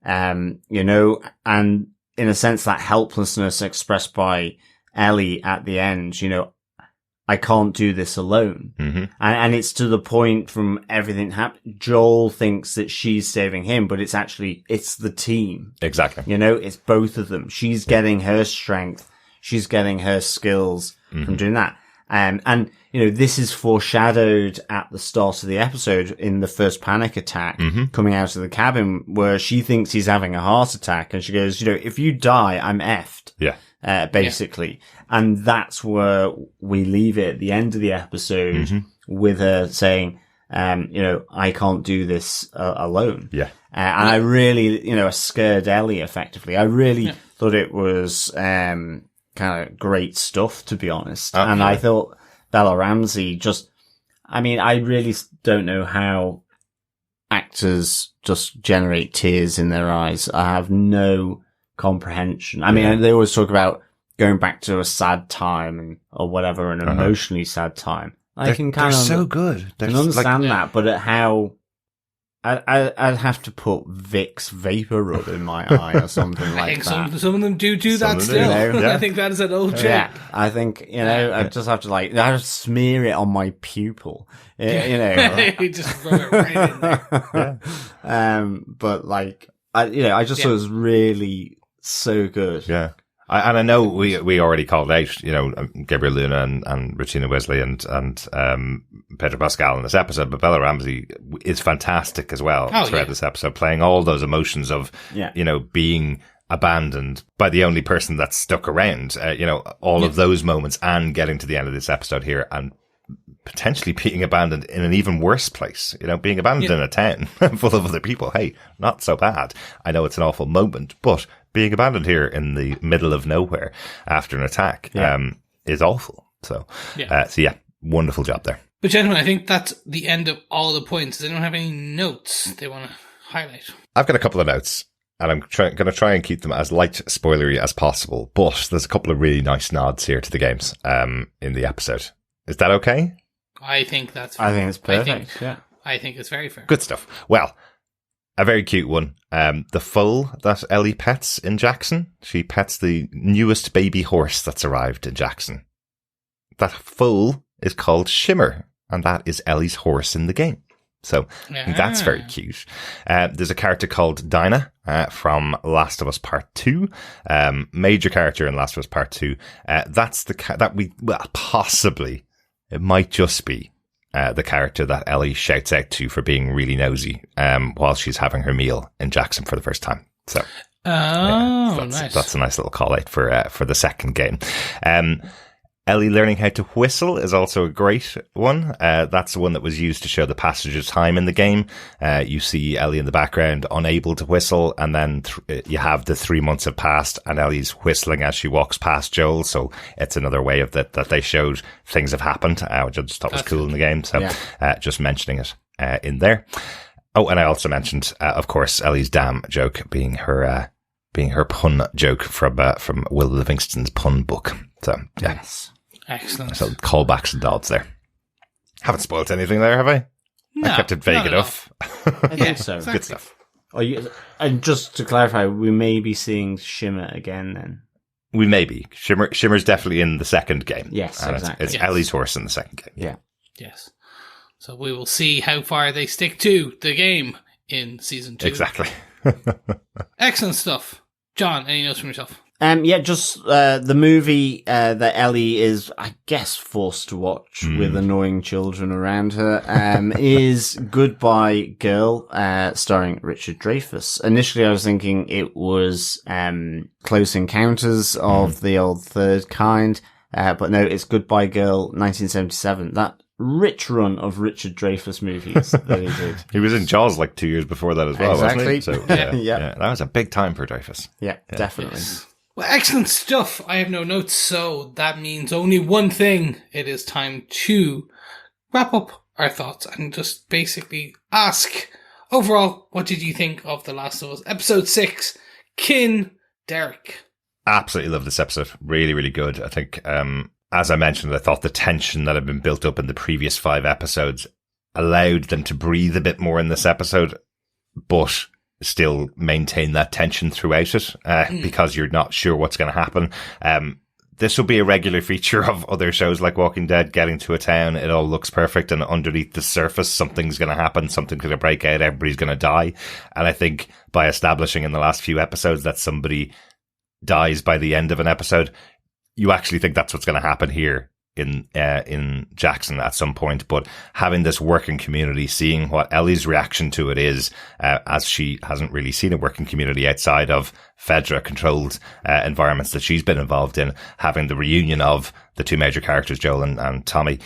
you know, and in a sense that helplessness expressed by Ellie at the end, you know, I can't do this alone. And it's to the point from everything happening. Joel thinks that she's saving him, but it's the team. Exactly. You know, it's both of them. She's getting her strength. She's getting her skills from doing that. And, you know, this is foreshadowed at the start of the episode in the first panic attack coming out of the cabin where she thinks he's having a heart attack. And she goes, you know, if you die, I'm effed. Yeah. Basically. And that's where we leave it at the end of the episode with her saying, you know, I can't do this alone. Yeah. And I really, you know, scared Ellie effectively. I really thought it was, kind of great stuff, to be honest. And I thought Bella Ramsey I really don't know how actors just generate tears in their eyes. I have no comprehension. I mean, they always talk about going back to a sad time or whatever, an emotionally sad time. I can kind of so good. I can understand that, but at how I'd have to put Vicks Vapor Rub in my eye or something like that. I think some of them do that still. Yeah. I think that is an old joke. Yeah, I think, you know, I just have to I have to smear it on my pupil. You know. You just rub it right in there. But like, I just thought it was really so good. Yeah. And I know we already called out, you know, Gabriel Luna and Regina Wesley and Pedro Pascal in this episode, but Bella Ramsey is fantastic as well throughout this episode, playing all those emotions of, you know, being abandoned by the only person that's stuck around, you know, all of those moments, and getting to the end of this episode here and potentially being abandoned in an even worse place, you know, being abandoned in a town full of other people. Hey, not so bad. I know it's an awful moment, but being abandoned here in the middle of nowhere after an attack is awful. So, wonderful job there. But gentlemen, I think that's the end of all the points. Does anyone have any notes they want to highlight? I've got a couple of notes, and I'm going to try and keep them as light spoilery as possible, but there's a couple of really nice nods here to the games in the episode. Is that okay? I think that's fair. I think it's perfect. I think it's very fair. Good stuff. Well, a very cute one. The foal that Ellie pets in Jackson. She pets the newest baby horse that's arrived in Jackson. That foal is called Shimmer, and that is Ellie's horse in the game. So I think that's very cute. There's a character called Dinah from Last of Us Part 2. Major character in Last of Us Part 2. That's possibly, it might just be the character that Ellie shouts out to for being really nosy while she's having her meal in Jackson for the first time. So, nice. That's a nice little call out for the second game. Ellie learning how to whistle is also a great one. That's the one that was used to show the passage of time in the game. You see Ellie in the background unable to whistle, and then you have the 3 months have passed and Ellie's whistling as she walks past Joel. So it's another way of that they showed things have happened, which I just thought was cool in the game. So just mentioning it in there. Oh, and I also mentioned, of course, Ellie's damn joke being her pun joke from Will Livingston's pun book. So yes. Excellent. So callbacks and nods there. Haven't spoiled anything there, have I? No, I kept it vague enough. I think so. Exactly. Good stuff. And just to clarify, we may be seeing Shimmer again then. We may be. Shimmer's definitely in the second game. Yes, and exactly. It's Ellie's horse in the second game. Yeah. Yes. So we will see how far they stick to the game in season 2. Exactly. Excellent stuff. John, any notes from yourself? Just the movie that Ellie is, I guess, forced to watch with annoying children around her is Goodbye Girl, starring Richard Dreyfuss. Initially, I was thinking it was Close Encounters of the Old Third Kind, but no, it's Goodbye Girl, 1977. That rich run of Richard Dreyfuss movies that he did. He was in Jaws like 2 years before that as well, wasn't he? So, yeah, that was a big time for Dreyfuss. Yeah, definitely. Yes. Well, excellent stuff. I have no notes, so that means only one thing. It is time to wrap up our thoughts and just basically ask, overall, what did you think of The Last of Us? Episode 6, Kin Derek. Absolutely love this episode. Really, really good. I think, as I mentioned, I thought the tension that had been built up in the previous 5 episodes allowed them to breathe a bit more in this episode, but still maintain that tension throughout it, because you're not sure what's going to happen. This will be a regular feature of other shows like Walking Dead, getting to a town, it all looks perfect, and underneath the surface, something's going to happen, something's going to break out, everybody's going to die. And I think by establishing in the last few episodes that somebody dies by the end of an episode, you actually think that's what's going to happen here in Jackson at some point. But having this working community, seeing what Ellie's reaction to it is, as she hasn't really seen a working community outside of Fedra controlled environments that she's been involved in, having the reunion of the 2 major characters, Joel and Tommy,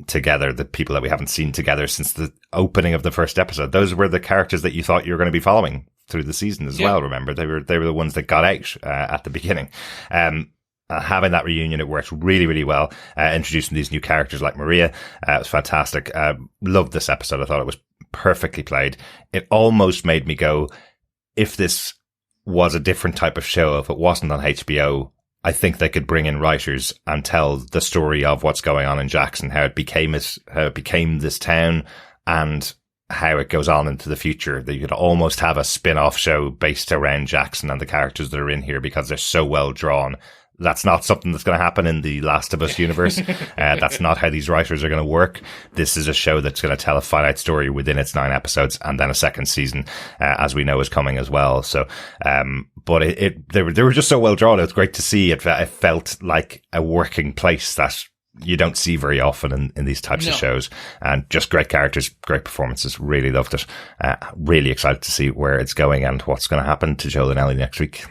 together, the people that we haven't seen together since the opening of the first episode. Those were the characters that you thought you were going to be following through the season as well. Remember, they were the ones that got out at the beginning. Having that reunion, it worked really, really well. Introducing these new characters like Maria, it was fantastic. Loved this episode. I thought it was perfectly played. It almost made me go, if this was a different type of show, if it wasn't on HBO, I think they could bring in writers and tell the story of what's going on in Jackson, how it became this town, and how it goes on into the future. That you could almost have a spin-off show based around Jackson and the characters that are in here, because they're so well drawn. That's not something that's going to happen in the Last of Us universe. That's not how these writers are going to work. This is a show that's going to tell a finite story within its 9 episodes, and then a second season, as we know, is coming as well. So, but they were just so well drawn. It was great to see. It felt like a working place that you don't see very often in these types of shows, and just great characters, great performances. Really loved it. Really excited to see where it's going and what's going to happen to Joel and Ellie next week.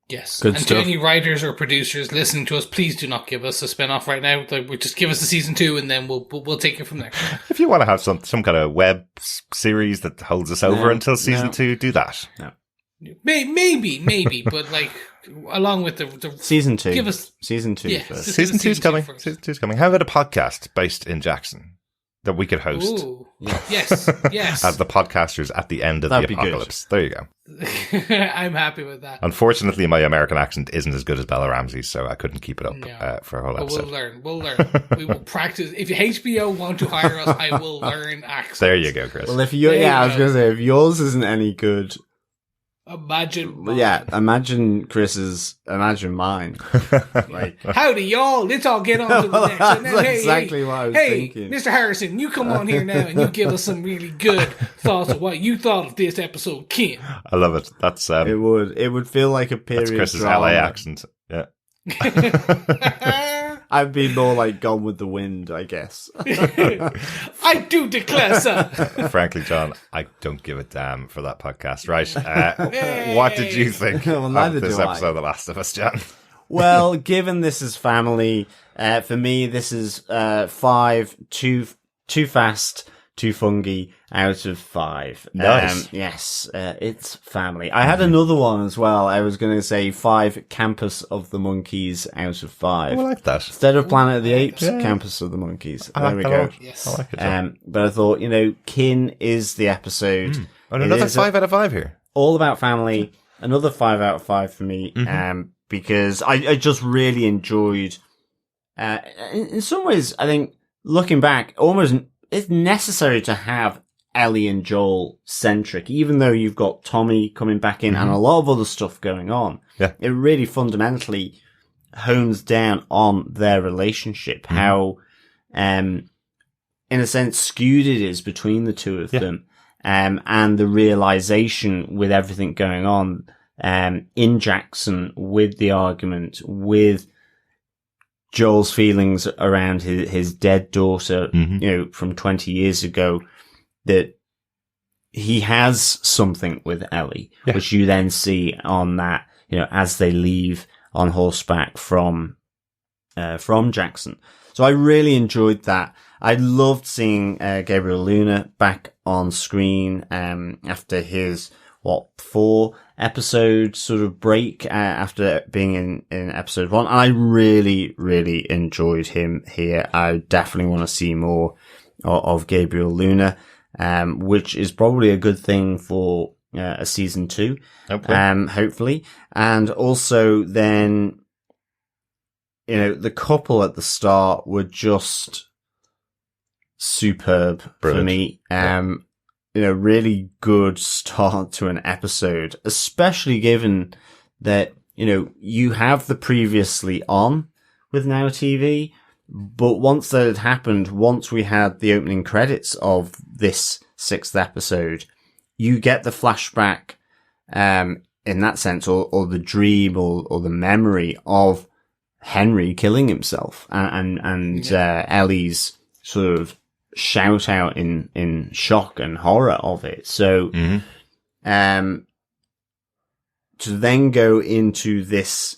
Yes. Good and stuff. to any writers or producers listening to us, please do not give us a spin-off right now. Like, just give us the season 2 and then we'll take it from there. If you want to have some kind of web series that holds us over until season 2, do that. No. Maybe, but like, along with the Season 2. give us Season 2 Yeah, first. just Season give 2's us coming. first. Season 2's coming. How about a podcast based in Jackson that we could host Ooh. Yes. as the podcasters at the end of That'd the be good. apocalypse? There you go. I'm happy with that. Unfortunately, my American accent isn't as good as Bella Ramsey's, so I couldn't keep it up No. for a whole But episode. we'll learn. We will practice. If HBO want to hire us, I will learn accents. There you go, Chris. Well, if you I was going to say, if yours isn't any good, Imagine. imagine mine. Like, Howdy, y'all. Let's all get on to the next. That's Now, exactly what I was thinking. Mr. Harrison, you come on here now and you give us some really good thoughts of what you thought of this episode, Ken. I love it. That's it would feel like a period that's Chris's drama. LA accent. Yeah. I'd be more like Gone with the Wind, I guess. I do declare, sir. Frankly, John, I don't give a damn for that podcast. Right? What did you think Well, neither of this do I. episode of The Last of Us, John? Well, given this is family, for me, this is 5, too fast, too fungy out of 5. Nice. Yes, it's family. I had another one as well. I was going to say 5 Campus of the Monkeys out of 5. I like that. Instead of Planet of the Apes, Yeah. Campus of the Monkeys. I There like we that go. a lot. Yes. I like it. John. But I thought, Kin is the episode. And It another is 5 out of 5 here. all about family. Another 5 out of 5 for me. Because I just really enjoyed, in some ways, I think looking back, almost it's necessary to have Ellie and Joel centric, even though you've got Tommy coming back in and a lot of other stuff going on. Yeah. It really fundamentally hones down on their relationship, how, in a sense, skewed it is between the two of them, and the realization with everything going on, in Jackson, with the argument, with Joel's feelings around his dead daughter, from 20 years ago, that he has something with Ellie, which you then see on that, as they leave on horseback from Jackson. So I really enjoyed that. I loved seeing Gabriel Luna back on screen after his 4 episode sort of break after being in episode 1. And I really, really enjoyed him here. I definitely want to see more of Gabriel Luna, which is probably a good thing for a season 2, Hopefully. and also then, the couple at the start were just superb for me. Really good start to an episode, especially given that, you have the previously on with Now TV, but once that had happened, once we had the opening credits of this 6th episode, you get the flashback, in that sense, or the dream or the memory of Henry killing himself and Ellie's sort of shout out in shock and horror of it. So, to then go into this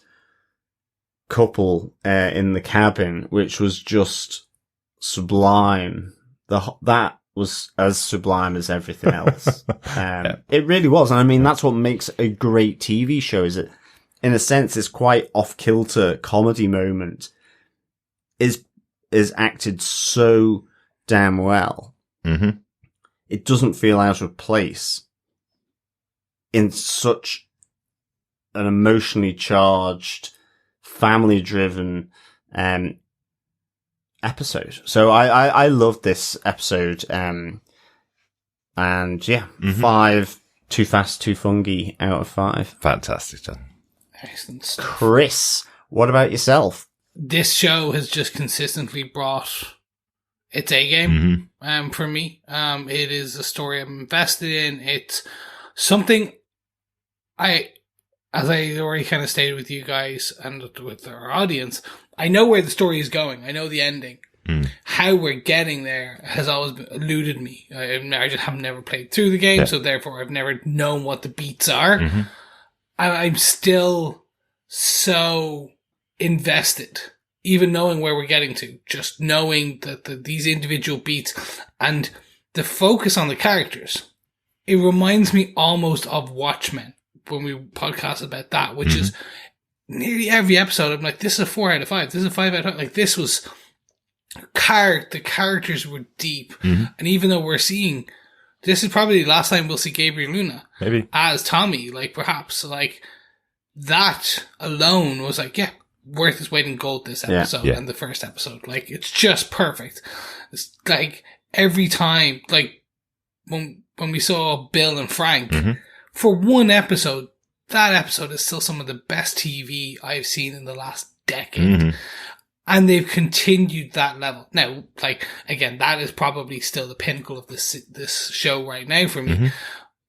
couple in the cabin, which was just sublime. That was as sublime as everything else. It really was. And I mean, that's what makes a great TV show, is it, in a sense, this quite off-kilter comedy moment is acted so damn well. Mm-hmm. It doesn't feel out of place in such an emotionally charged, family-driven episode. So I loved this episode. And yeah, 5 Too Fast, Too Fungi out of 5. Fantastic, John. Excellent stuff. Chris, what about yourself? This show has just consistently brought its A game for me. It is a story I'm invested in. It's something as I already kind of stated with you guys and with our audience, I know where the story is going. I know the ending. How we're getting there has always eluded me. I just have never played through the game, so therefore I've never known what the beats are. And I'm still so invested, even knowing where we're getting to, just knowing that these individual beats and the focus on the characters. It reminds me almost of Watchmen when we podcast about that, which is nearly every episode. I'm like, this is a 4 out of 5. This is a 5 out of 5. Like, this was the characters were deep. And even though we're seeing, this is probably the last time we'll see Gabriel Luna maybe as Tommy, like perhaps like that alone was like, yeah, worth its weight in gold this episode and the first episode. Like, it's just perfect. It's like every time, like when we saw Bill and Frank for one episode, that episode is still some of the best TV I've seen in the last decade. And they've continued that level. Now, like, again, that is probably still the pinnacle of this show right now for me.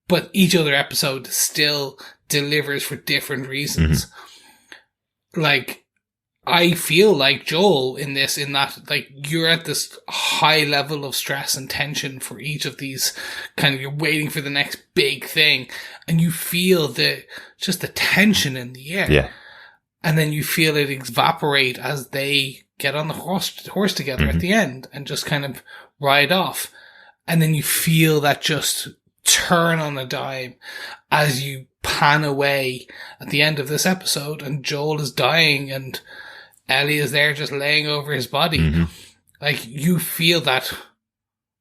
But each other episode still delivers for different reasons. Like, I feel like Joel in that, like, you're at this high level of stress and tension for each of these you're waiting for the next big thing. And you feel just the tension in the air. Yeah. And then you feel it evaporate as they get on the horse together at the end and just kind of ride off. And then you feel that just turn on a dime as you pan away at the end of this episode and Joel is dying and Ellie is there just laying over his body. Like, you feel that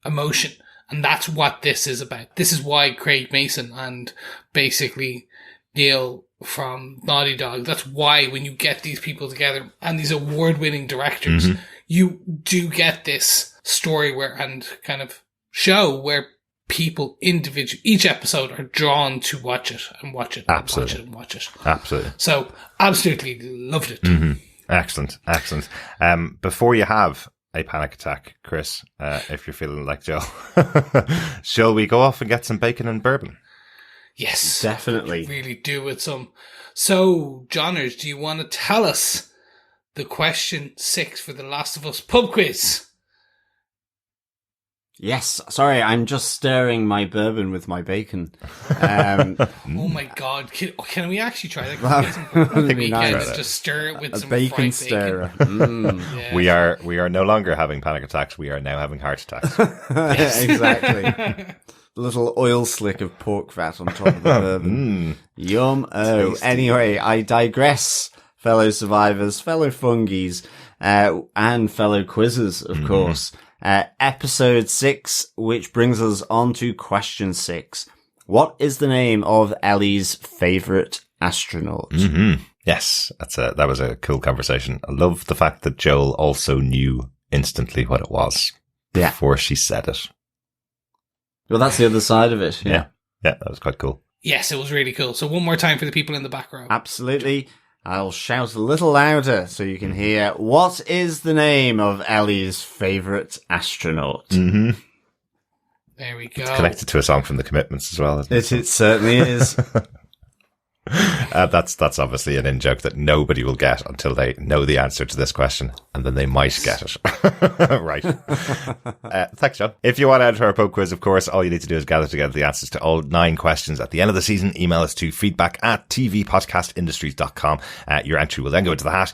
emotion. And that's what this is about. This is why Craig Mason and basically Neil from Naughty Dog, that's why when you get these people together and these award-winning directors, you do get this story and kind of show where people each episode are drawn to watch it and watch it and watch it and watch it. Absolutely. So, absolutely loved it. Excellent. Before you have a panic attack, Chris, if you're feeling like Joe, shall we go off and get some bacon and bourbon? Yes. Definitely. Really do with some. So, Johners, do you want to tell us the question 6 for the Last of Us pub quiz? Yes. Sorry, I'm just stirring my bourbon with my bacon. Oh my god. Can we actually try that? Can we get some weekend and just stir it with some bacon fried stirrer. bacon? Yeah. We are no longer having panic attacks. We are now having heart attacks. Exactly. A little oil slick of pork fat on top of the bourbon. Yum. Oh, tasty. Anyway, I digress, fellow survivors, fellow fungies, and fellow quizzers, of course. Episode 6, which brings us on to question 6. What is the name of Ellie's favourite astronaut? Mm-hmm. Yes, that was a cool conversation. I love the fact that Joel also knew instantly what it was before she said it. Well, that's the other side of it. Yeah, that was quite cool. Yes, it was really cool. So one more time for the people in the back row. Absolutely. I'll shout a little louder so you can hear. What is the name of Ellie's favourite astronaut? Mm-hmm. There we go. It's connected to a song from The Commitments as well, isn't it? It certainly is. That's obviously an in-joke that nobody will get until they know the answer to this question, and then they might get it. Right. Thanks, John. If you want to enter our pub quiz, of course, all you need to do is gather together the answers to all 9 questions at the end of the season. Email us to feedback@tvpodcastindustries.com. Your entry will then go into the hat,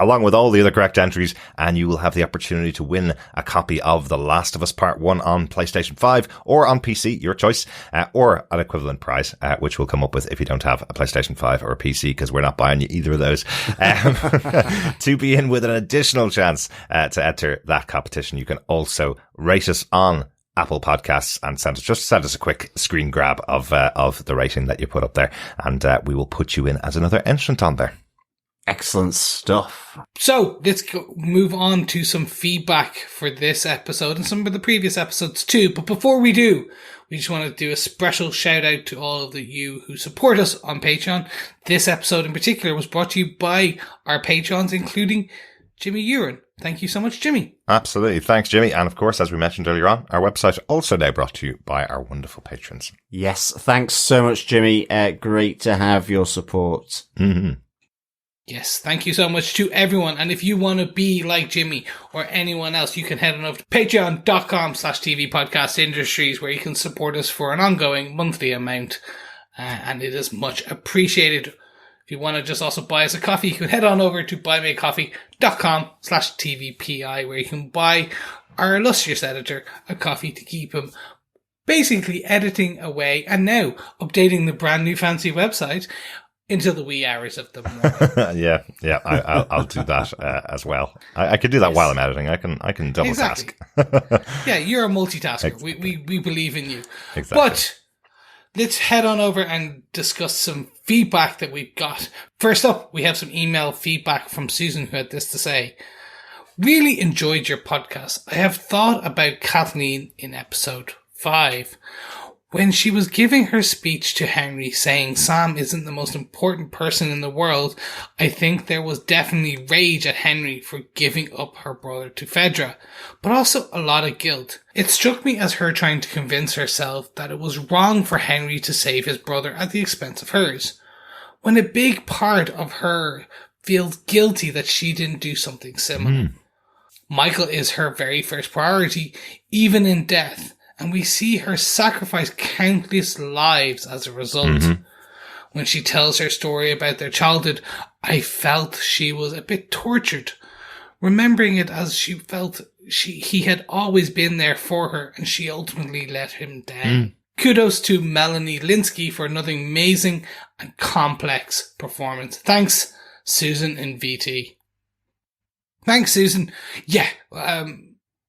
along with all the other correct entries, and you will have the opportunity to win a copy of The Last of Us Part 1 on PlayStation 5 or on PC, your choice, or an equivalent prize, which we'll come up with if you don't have a PlayStation 5 or a PC, because we're not buying you either of those. To be in with an additional chance to enter that competition, you can also rate us on Apple Podcasts and send us a quick screen grab of the rating that you put up there, and we will put you in as another entrant on there. Excellent stuff. So let's move on to some feedback for this episode and some of the previous episodes too. But before we do, we just want to do a special shout out to all of you who support us on Patreon. This episode in particular was brought to you by our Patrons, including Jimmy Uren. Thank you so much, Jimmy. Absolutely. Thanks, Jimmy. And of course, as we mentioned earlier on, our website also now brought to you by our wonderful patrons. Yes. Thanks so much, Jimmy. Great to have your support. Mm-hmm. Yes, thank you so much to everyone. And if you want to be like Jimmy or anyone else, you can head on over to patreon.com/tvpodcastindustries, where you can support us for an ongoing monthly amount. And it is much appreciated. If you want to just also buy us a coffee, you can head on over to buymeacoffee.com/tvpi, where you can buy our illustrious editor a coffee to keep him basically editing away and now updating the brand new fancy website until the wee hours of the morning. yeah, I'll do that as well. I can do that while I'm editing. I can double task. Yeah, you're a multitasker. Exactly. We believe in you. Exactly. But let's head on over and discuss some feedback that we've got. First up, we have some email feedback from Susan, who had this to say. Really enjoyed your podcast. I have thought about Kathleen in episode 5. When she was giving her speech to Henry saying Sam isn't the most important person in the world, I think there was definitely rage at Henry for giving up her brother to Fedra, but also a lot of guilt. It struck me as her trying to convince herself that it was wrong for Henry to save his brother at the expense of hers, when a big part of her feels guilty that she didn't do something similar. Michael is her very first priority, even in death. And we see her sacrifice countless lives as a result. When she tells her story about their childhood, I felt she was a bit tortured, remembering it as she felt he had always been there for her and she ultimately let him down. Kudos to Melanie Linsky for another amazing and complex performance. Thanks, Susan and VT. Thanks, Susan. Yeah,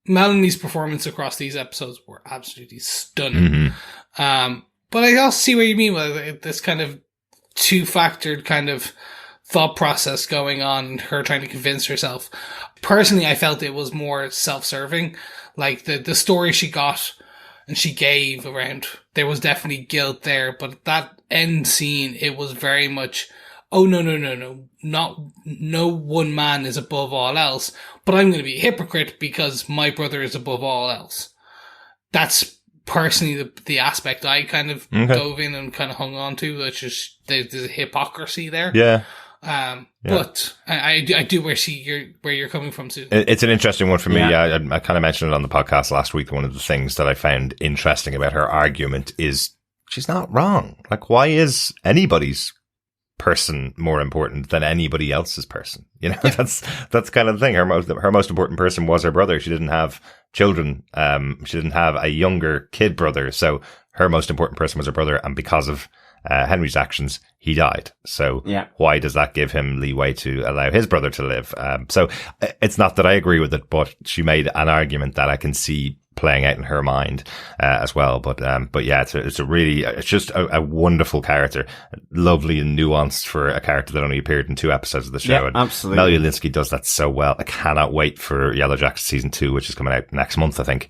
Melanie's performance across these episodes were absolutely stunning. But I also see what you mean with this kind of two-factored kind of thought process going on, her trying to convince herself. Personally, I felt it was more self-serving. Like the story she got and she gave around, there was definitely guilt there, but that end scene, it was very much, oh, no, no one man is above all else, but I'm going to be a hypocrite because my brother is above all else. That's personally the aspect I kind of dove in and kind of hung on to, which is there's a hypocrisy there. Yeah. But I do where you're coming from, Susan. It's an interesting one for me. I kind of mentioned it on the podcast last week. One of the things that I found interesting about her argument is she's not wrong. Like, why is anybody's person more important than anybody else's person? You know, that's kind of the thing. Her most important person was her brother. She didn't have children. She didn't have a younger kid brother. So her most important person was her brother. And because of Henry's actions, he died. So why does that give him leeway to allow his brother to live? So it's not that I agree with it, but she made an argument that I can see playing out in her mind as well. But yeah, it's just a wonderful character, lovely and nuanced for a character that only appeared in 2 episodes of the show. Yeah, and absolutely. Mel Ulinsky does that so well. I cannot wait for Yellow Jackets season 2, which is coming out next month, I think.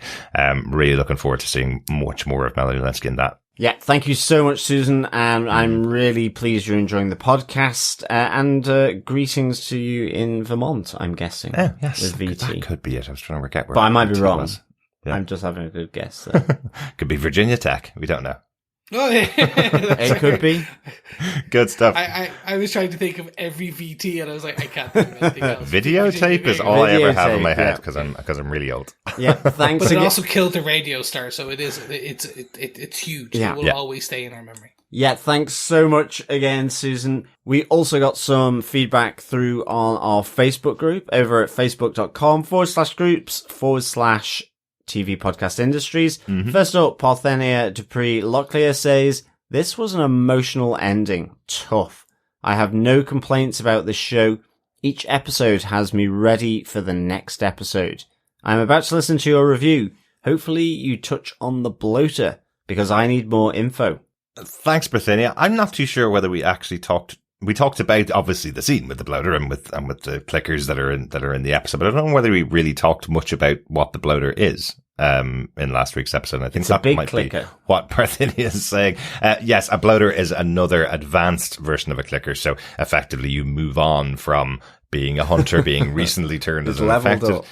Really looking forward to seeing much more of Mel Ulinsky in that. Yeah, thank you so much, Susan, and I'm really pleased you're enjoying the podcast, and greetings to you in Vermont, I'm guessing. Oh, yes. With VT. That could be it. I was trying to work out where But I might be VT wrong. was. Yeah. I'm just having a good guess there. Could be Virginia Tech. We don't know. Oh, yeah. It could be. Good stuff. I was trying to think of every VT, and I was like, I can't think of anything else. Videotape is all I ever have in my head because I'm really old. Yeah, thanks But it again. also killed the radio star, so it's huge. Yeah. It will always stay in our memory. Yeah, thanks so much again, Susan. We also got some feedback through on our Facebook group over at facebook.com/groups/TV Podcast Industries. First up, Parthenia Dupree Locklear says, "This was an emotional ending. Tough. I have no complaints about this show. Each episode has me ready for the next episode. I'm about to listen to your review. Hopefully you touch on the bloater, because I need more info." Thanks, Bithynia. I'm not too sure whether we actually talked. We talked about obviously the scene with the bloater and with the clickers that are in the episode, but I don't know whether we really talked much about what the bloater is in last week's episode. And I think that might clicker. be what Parthenia is saying. Yes, a bloater is another advanced version of a clicker. So effectively, you move on from being a hunter, being recently turned as an leveled effective. up.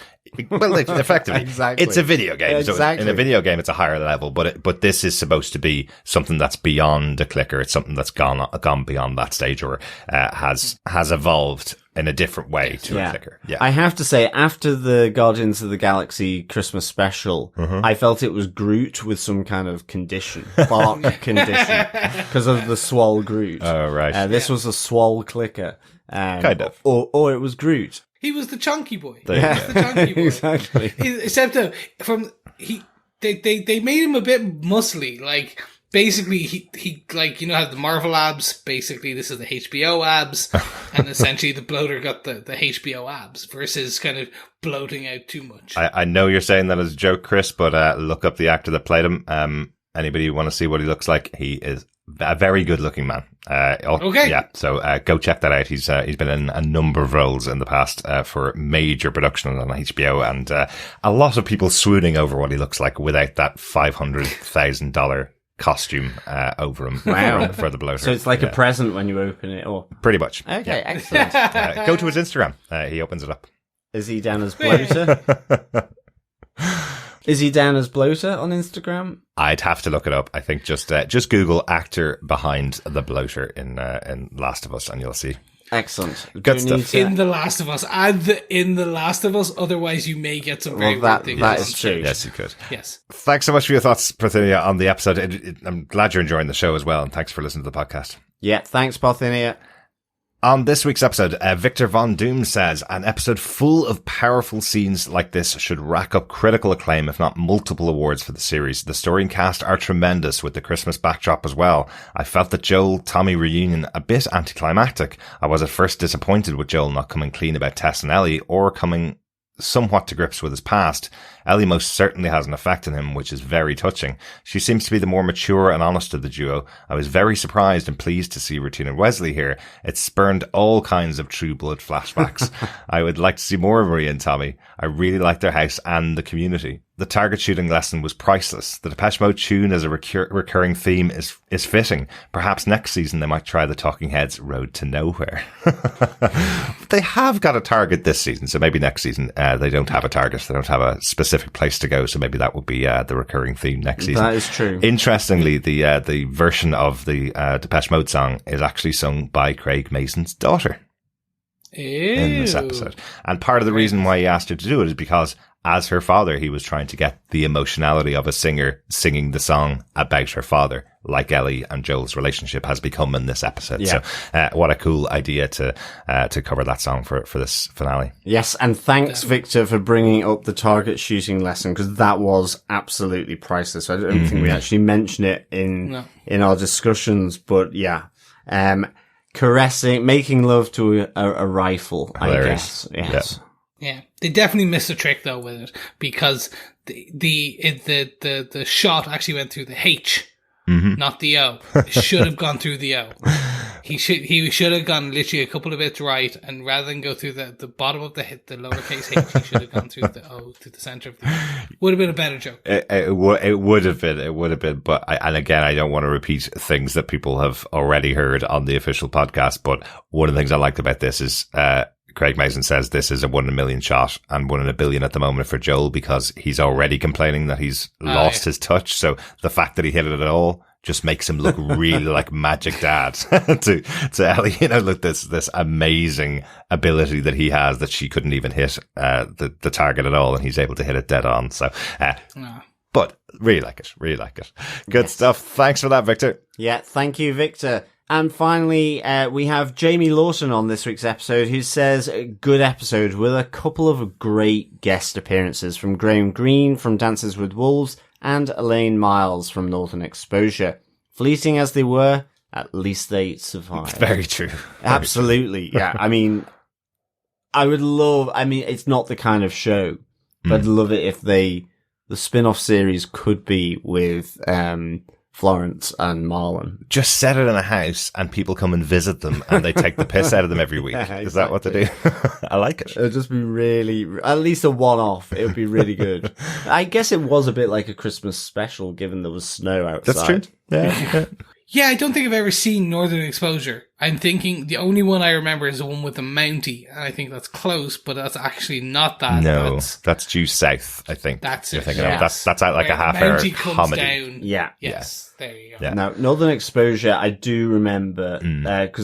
Well, effectively, Exactly. it's a video game. Exactly. So in a video game, it's a higher level, but this is supposed to be something that's beyond a clicker. It's something that's gone beyond that stage, or has evolved in a different way to a clicker. Yeah, I have to say, after the Guardians of the Galaxy Christmas special, I felt it was Groot with some kind of condition, bark condition, because of the swole Groot. Oh, right. This was a swole clicker. Kind of. Or it was Groot. He was the chunky boy. There you He was go. the chunky boy. Exactly. Except they made him a bit muscly. Like basically he like, you know, had the Marvel abs. Basically, this is the HBO abs, and essentially the bloater got the HBO abs versus kind of bloating out too much. I know you're saying that as a joke, Chris, but look up the actor that played him. Anybody who want to see what he looks like, he is a very good looking man. Okay. Yeah. So, go check that out. He's been in a number of roles in the past, for major productions on HBO, and, a lot of people swooning over what he looks like without that $500,000 costume, over him. Wow. For the bloater. So it's like a present when you open it up. Pretty much. Okay, Yeah. excellent. Go to his Instagram. He opens it up. Is he down as bloater? Is he down as bloater on Instagram? I'd have to look it up. I think just Google actor behind the bloater in Last of Us, and you'll see. Excellent. Good stuff. In The Last of Us, and in The Last of Us, otherwise you may get some very weird things. that is true. Yes, you could. Yes. Thanks so much for your thoughts, Parthenia, on the episode. I'm glad you're enjoying the show as well, and thanks for listening to the podcast. Yeah, thanks, Parthenia. On this week's episode, Victor Von Doom says, an episode full of powerful scenes like this should rack up critical acclaim, if not multiple awards for the series. The story and cast are tremendous, with the Christmas backdrop as well. I felt the Joel-Tommy reunion a bit anticlimactic. I was at first disappointed with Joel not coming clean about Tess and Ellie, or coming somewhat to grips with his past. Ellie most certainly has an effect on him, which is very touching. She seems to be the more mature and honest of the duo. I was very surprised and pleased to see Rutina Wesley here. It spurned all kinds of True Blood flashbacks. I would like to see more of Maria and Tommy. I really like their house and the community. The target shooting lesson was priceless. The Depeche Mode tune as a recurring theme is fitting. Perhaps next season they might try the Talking Heads' Road to Nowhere. They have got a target this season, so maybe next season they don't have a target. They don't have a specific place to go, so maybe that would be the recurring theme next season. That is true. Interestingly, the version of the Depeche Mode song is actually sung by Craig Mason's daughter in this episode. And part of the reason why he asked her to do it is because, as her father, he was trying to get the emotionality of a singer singing the song about her father, like Ellie and Joel's relationship has become in this episode. Yeah. So, what a cool idea to cover that song for this finale. Yes, and thanks, Victor, for bringing up the target shooting lesson, because that was absolutely priceless. I don't think we actually mentioned it in our discussions, but yeah. Making love to a rifle, Hilarious. I guess. Yes. Yeah, they definitely missed a trick though with it, because the shot actually went through the H, not the O. It should have gone through the O. He should have gone literally a couple of bits right, and rather than go through the bottom of the lowercase H, he should have gone through the O to the center of the O. Would have been a better joke. It would have been. But again, I don't want to repeat things that people have already heard on the official podcast. But one of the things I liked about this is Craig Mazin says this is a 1 in a million shot and 1 in a billion at the moment for Joel, because he's already complaining that he's lost his touch. So the fact that he hit it at all just makes him look really like Magic Dad to Ellie. You know, look, this amazing ability that he has that she couldn't even hit the target at all, and he's able to hit it dead on. So, but really like it. Good stuff. Thanks for that, Victor. Yeah, thank you, Victor. And finally, we have Jamie Lawson on this week's episode, who says, good episode with a couple of great guest appearances from Graham Greene from Dances with Wolves and Elaine Miles from Northern Exposure. Fleeting as they were, at least they survived. Very true. Absolutely. Yeah. I mean, it's not the kind of show, but I'd love it if the spin-off series could be with, Florence and Marlon. Just set it in a house and people come and visit them and they take the piss out of them every week. Yeah, Is that what they do? I like it. It would just be really, at least a one-off. It would be really good. I guess it was a bit like a Christmas special, given there was snow outside. That's true. Yeah. Yeah, I don't think I've ever seen Northern Exposure. I'm thinking the only one I remember is the one with the Mountie, and I think that's close, but that's actually not that. No, that's due south, I think. That's You're it. thinking Yes. of. That's like Where a half-hour Mountie comes comedy. down. Yeah. Yes, there you go. Yeah. Now, Northern Exposure, I do remember, but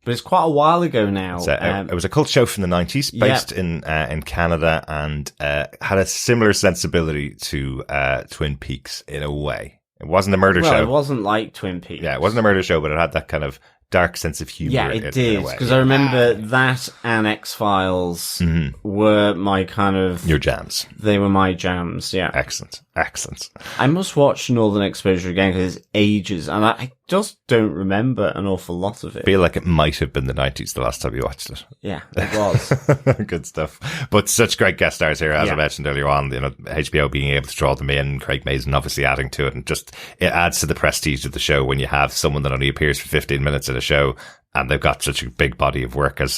it's quite a while ago now. It was a cult show from the 90s, based in Canada, and had a similar sensibility to Twin Peaks in a way. It wasn't a murder show. It wasn't like Twin Peaks. Yeah, it wasn't a murder show, but it had that kind of dark sense of humor. Yeah, it did. Because I remember that and X-Files were my kind of... Your jams. They were my jams, yeah. Excellent. I must watch Northern Exposure again because it's ages, and I just don't remember an awful lot of it. I feel like it might have been the 90s the last time you watched it. Yeah, it was. Good stuff. But such great guest stars here, as I mentioned earlier on, you know, HBO being able to draw them in, Craig Mazin obviously adding to it, and just, it adds to the prestige of the show when you have someone that only appears for 15 minutes in a show, and they've got such a big body of work as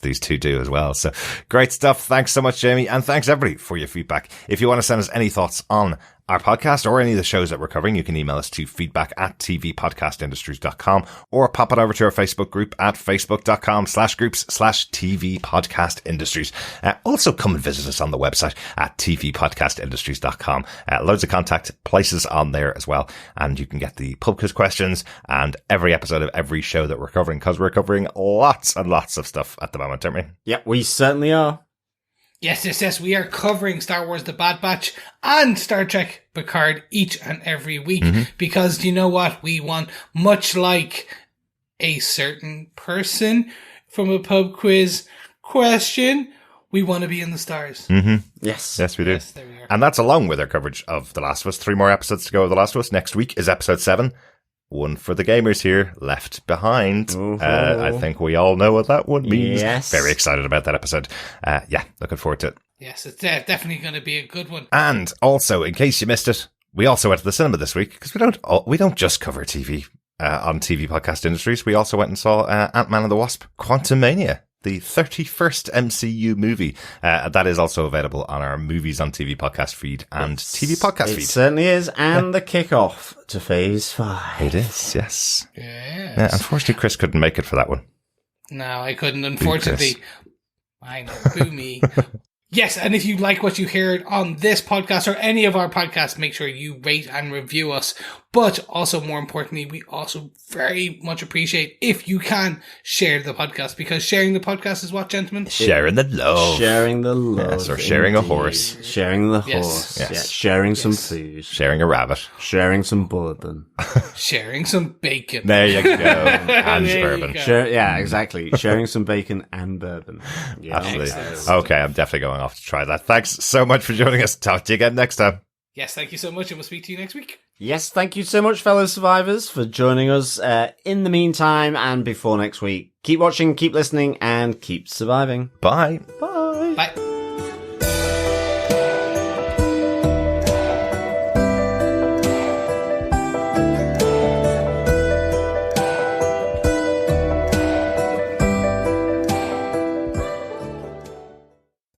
these two do as well. So great stuff. Thanks so much, Jamie. And thanks everybody for your feedback. If you want to send us any thoughts on our podcast or any of the shows that we're covering, you can email us to feedback@tvpodcastindustries.com or pop it over to our Facebook group at facebook.com/groups/tvpodcastindustries. Also come and visit us on the website at tvpodcastindustries.com. Loads of contact places on there as well. And you can get the pub quiz questions and every episode of every show that we're covering, because we're covering lots and lots of stuff at the moment, aren't we? Yep, we certainly are. Yes. We are covering Star Wars The Bad Batch and Star Trek Picard each and every week because you know what? We want, much like a certain person from a pub quiz question, we want to be in the stars. Yes, we do. Yes, there we are. And that's along with our coverage of The Last of Us. 3 more episodes to go of The Last of Us. Next week is episode 7. One for the gamers here, Left Behind. I think we all know what that one means. Yes. Very excited about that episode. Looking forward to it. Yes, it's definitely going to be a good one. And also, in case you missed it, we also went to the cinema this week, because we don't just cover TV on TV Podcast Industries. We also went and saw Ant-Man and the Wasp: Quantumania, the 31st MCU movie. That is also available on our Movies on TV podcast feed and TV podcast feed. It certainly is, and the kickoff to Phase 5. It is, yes. Yes. Yeah, unfortunately, Chris couldn't make it for that one. No, I couldn't, unfortunately. Chris. I know, boo me. Yes, and if you like what you heard on this podcast or any of our podcasts, make sure you rate and review us. But also, more importantly, we also very much appreciate if you can share the podcast, because sharing the podcast is what, gentlemen? Sharing the love. Sharing the love. Yes, or sharing a indeed. horse. Sharing the Yes. horse. Yes. Yeah, sharing some food. Sharing a rabbit. Sharing some bourbon. Sharing some bacon. There you go. And There you bourbon. go. Yeah, exactly. Sharing some bacon and bourbon. Yeah. Absolutely. Excellent. Okay, I'm definitely going off to try that. Thanks so much for joining us. Talk to you again next time. Yes, thank you so much, and we'll speak to you next week. Yes, thank you so much, fellow survivors, for joining us in the meantime and before next week. Keep watching, keep listening, and keep surviving. Bye. Bye. Bye.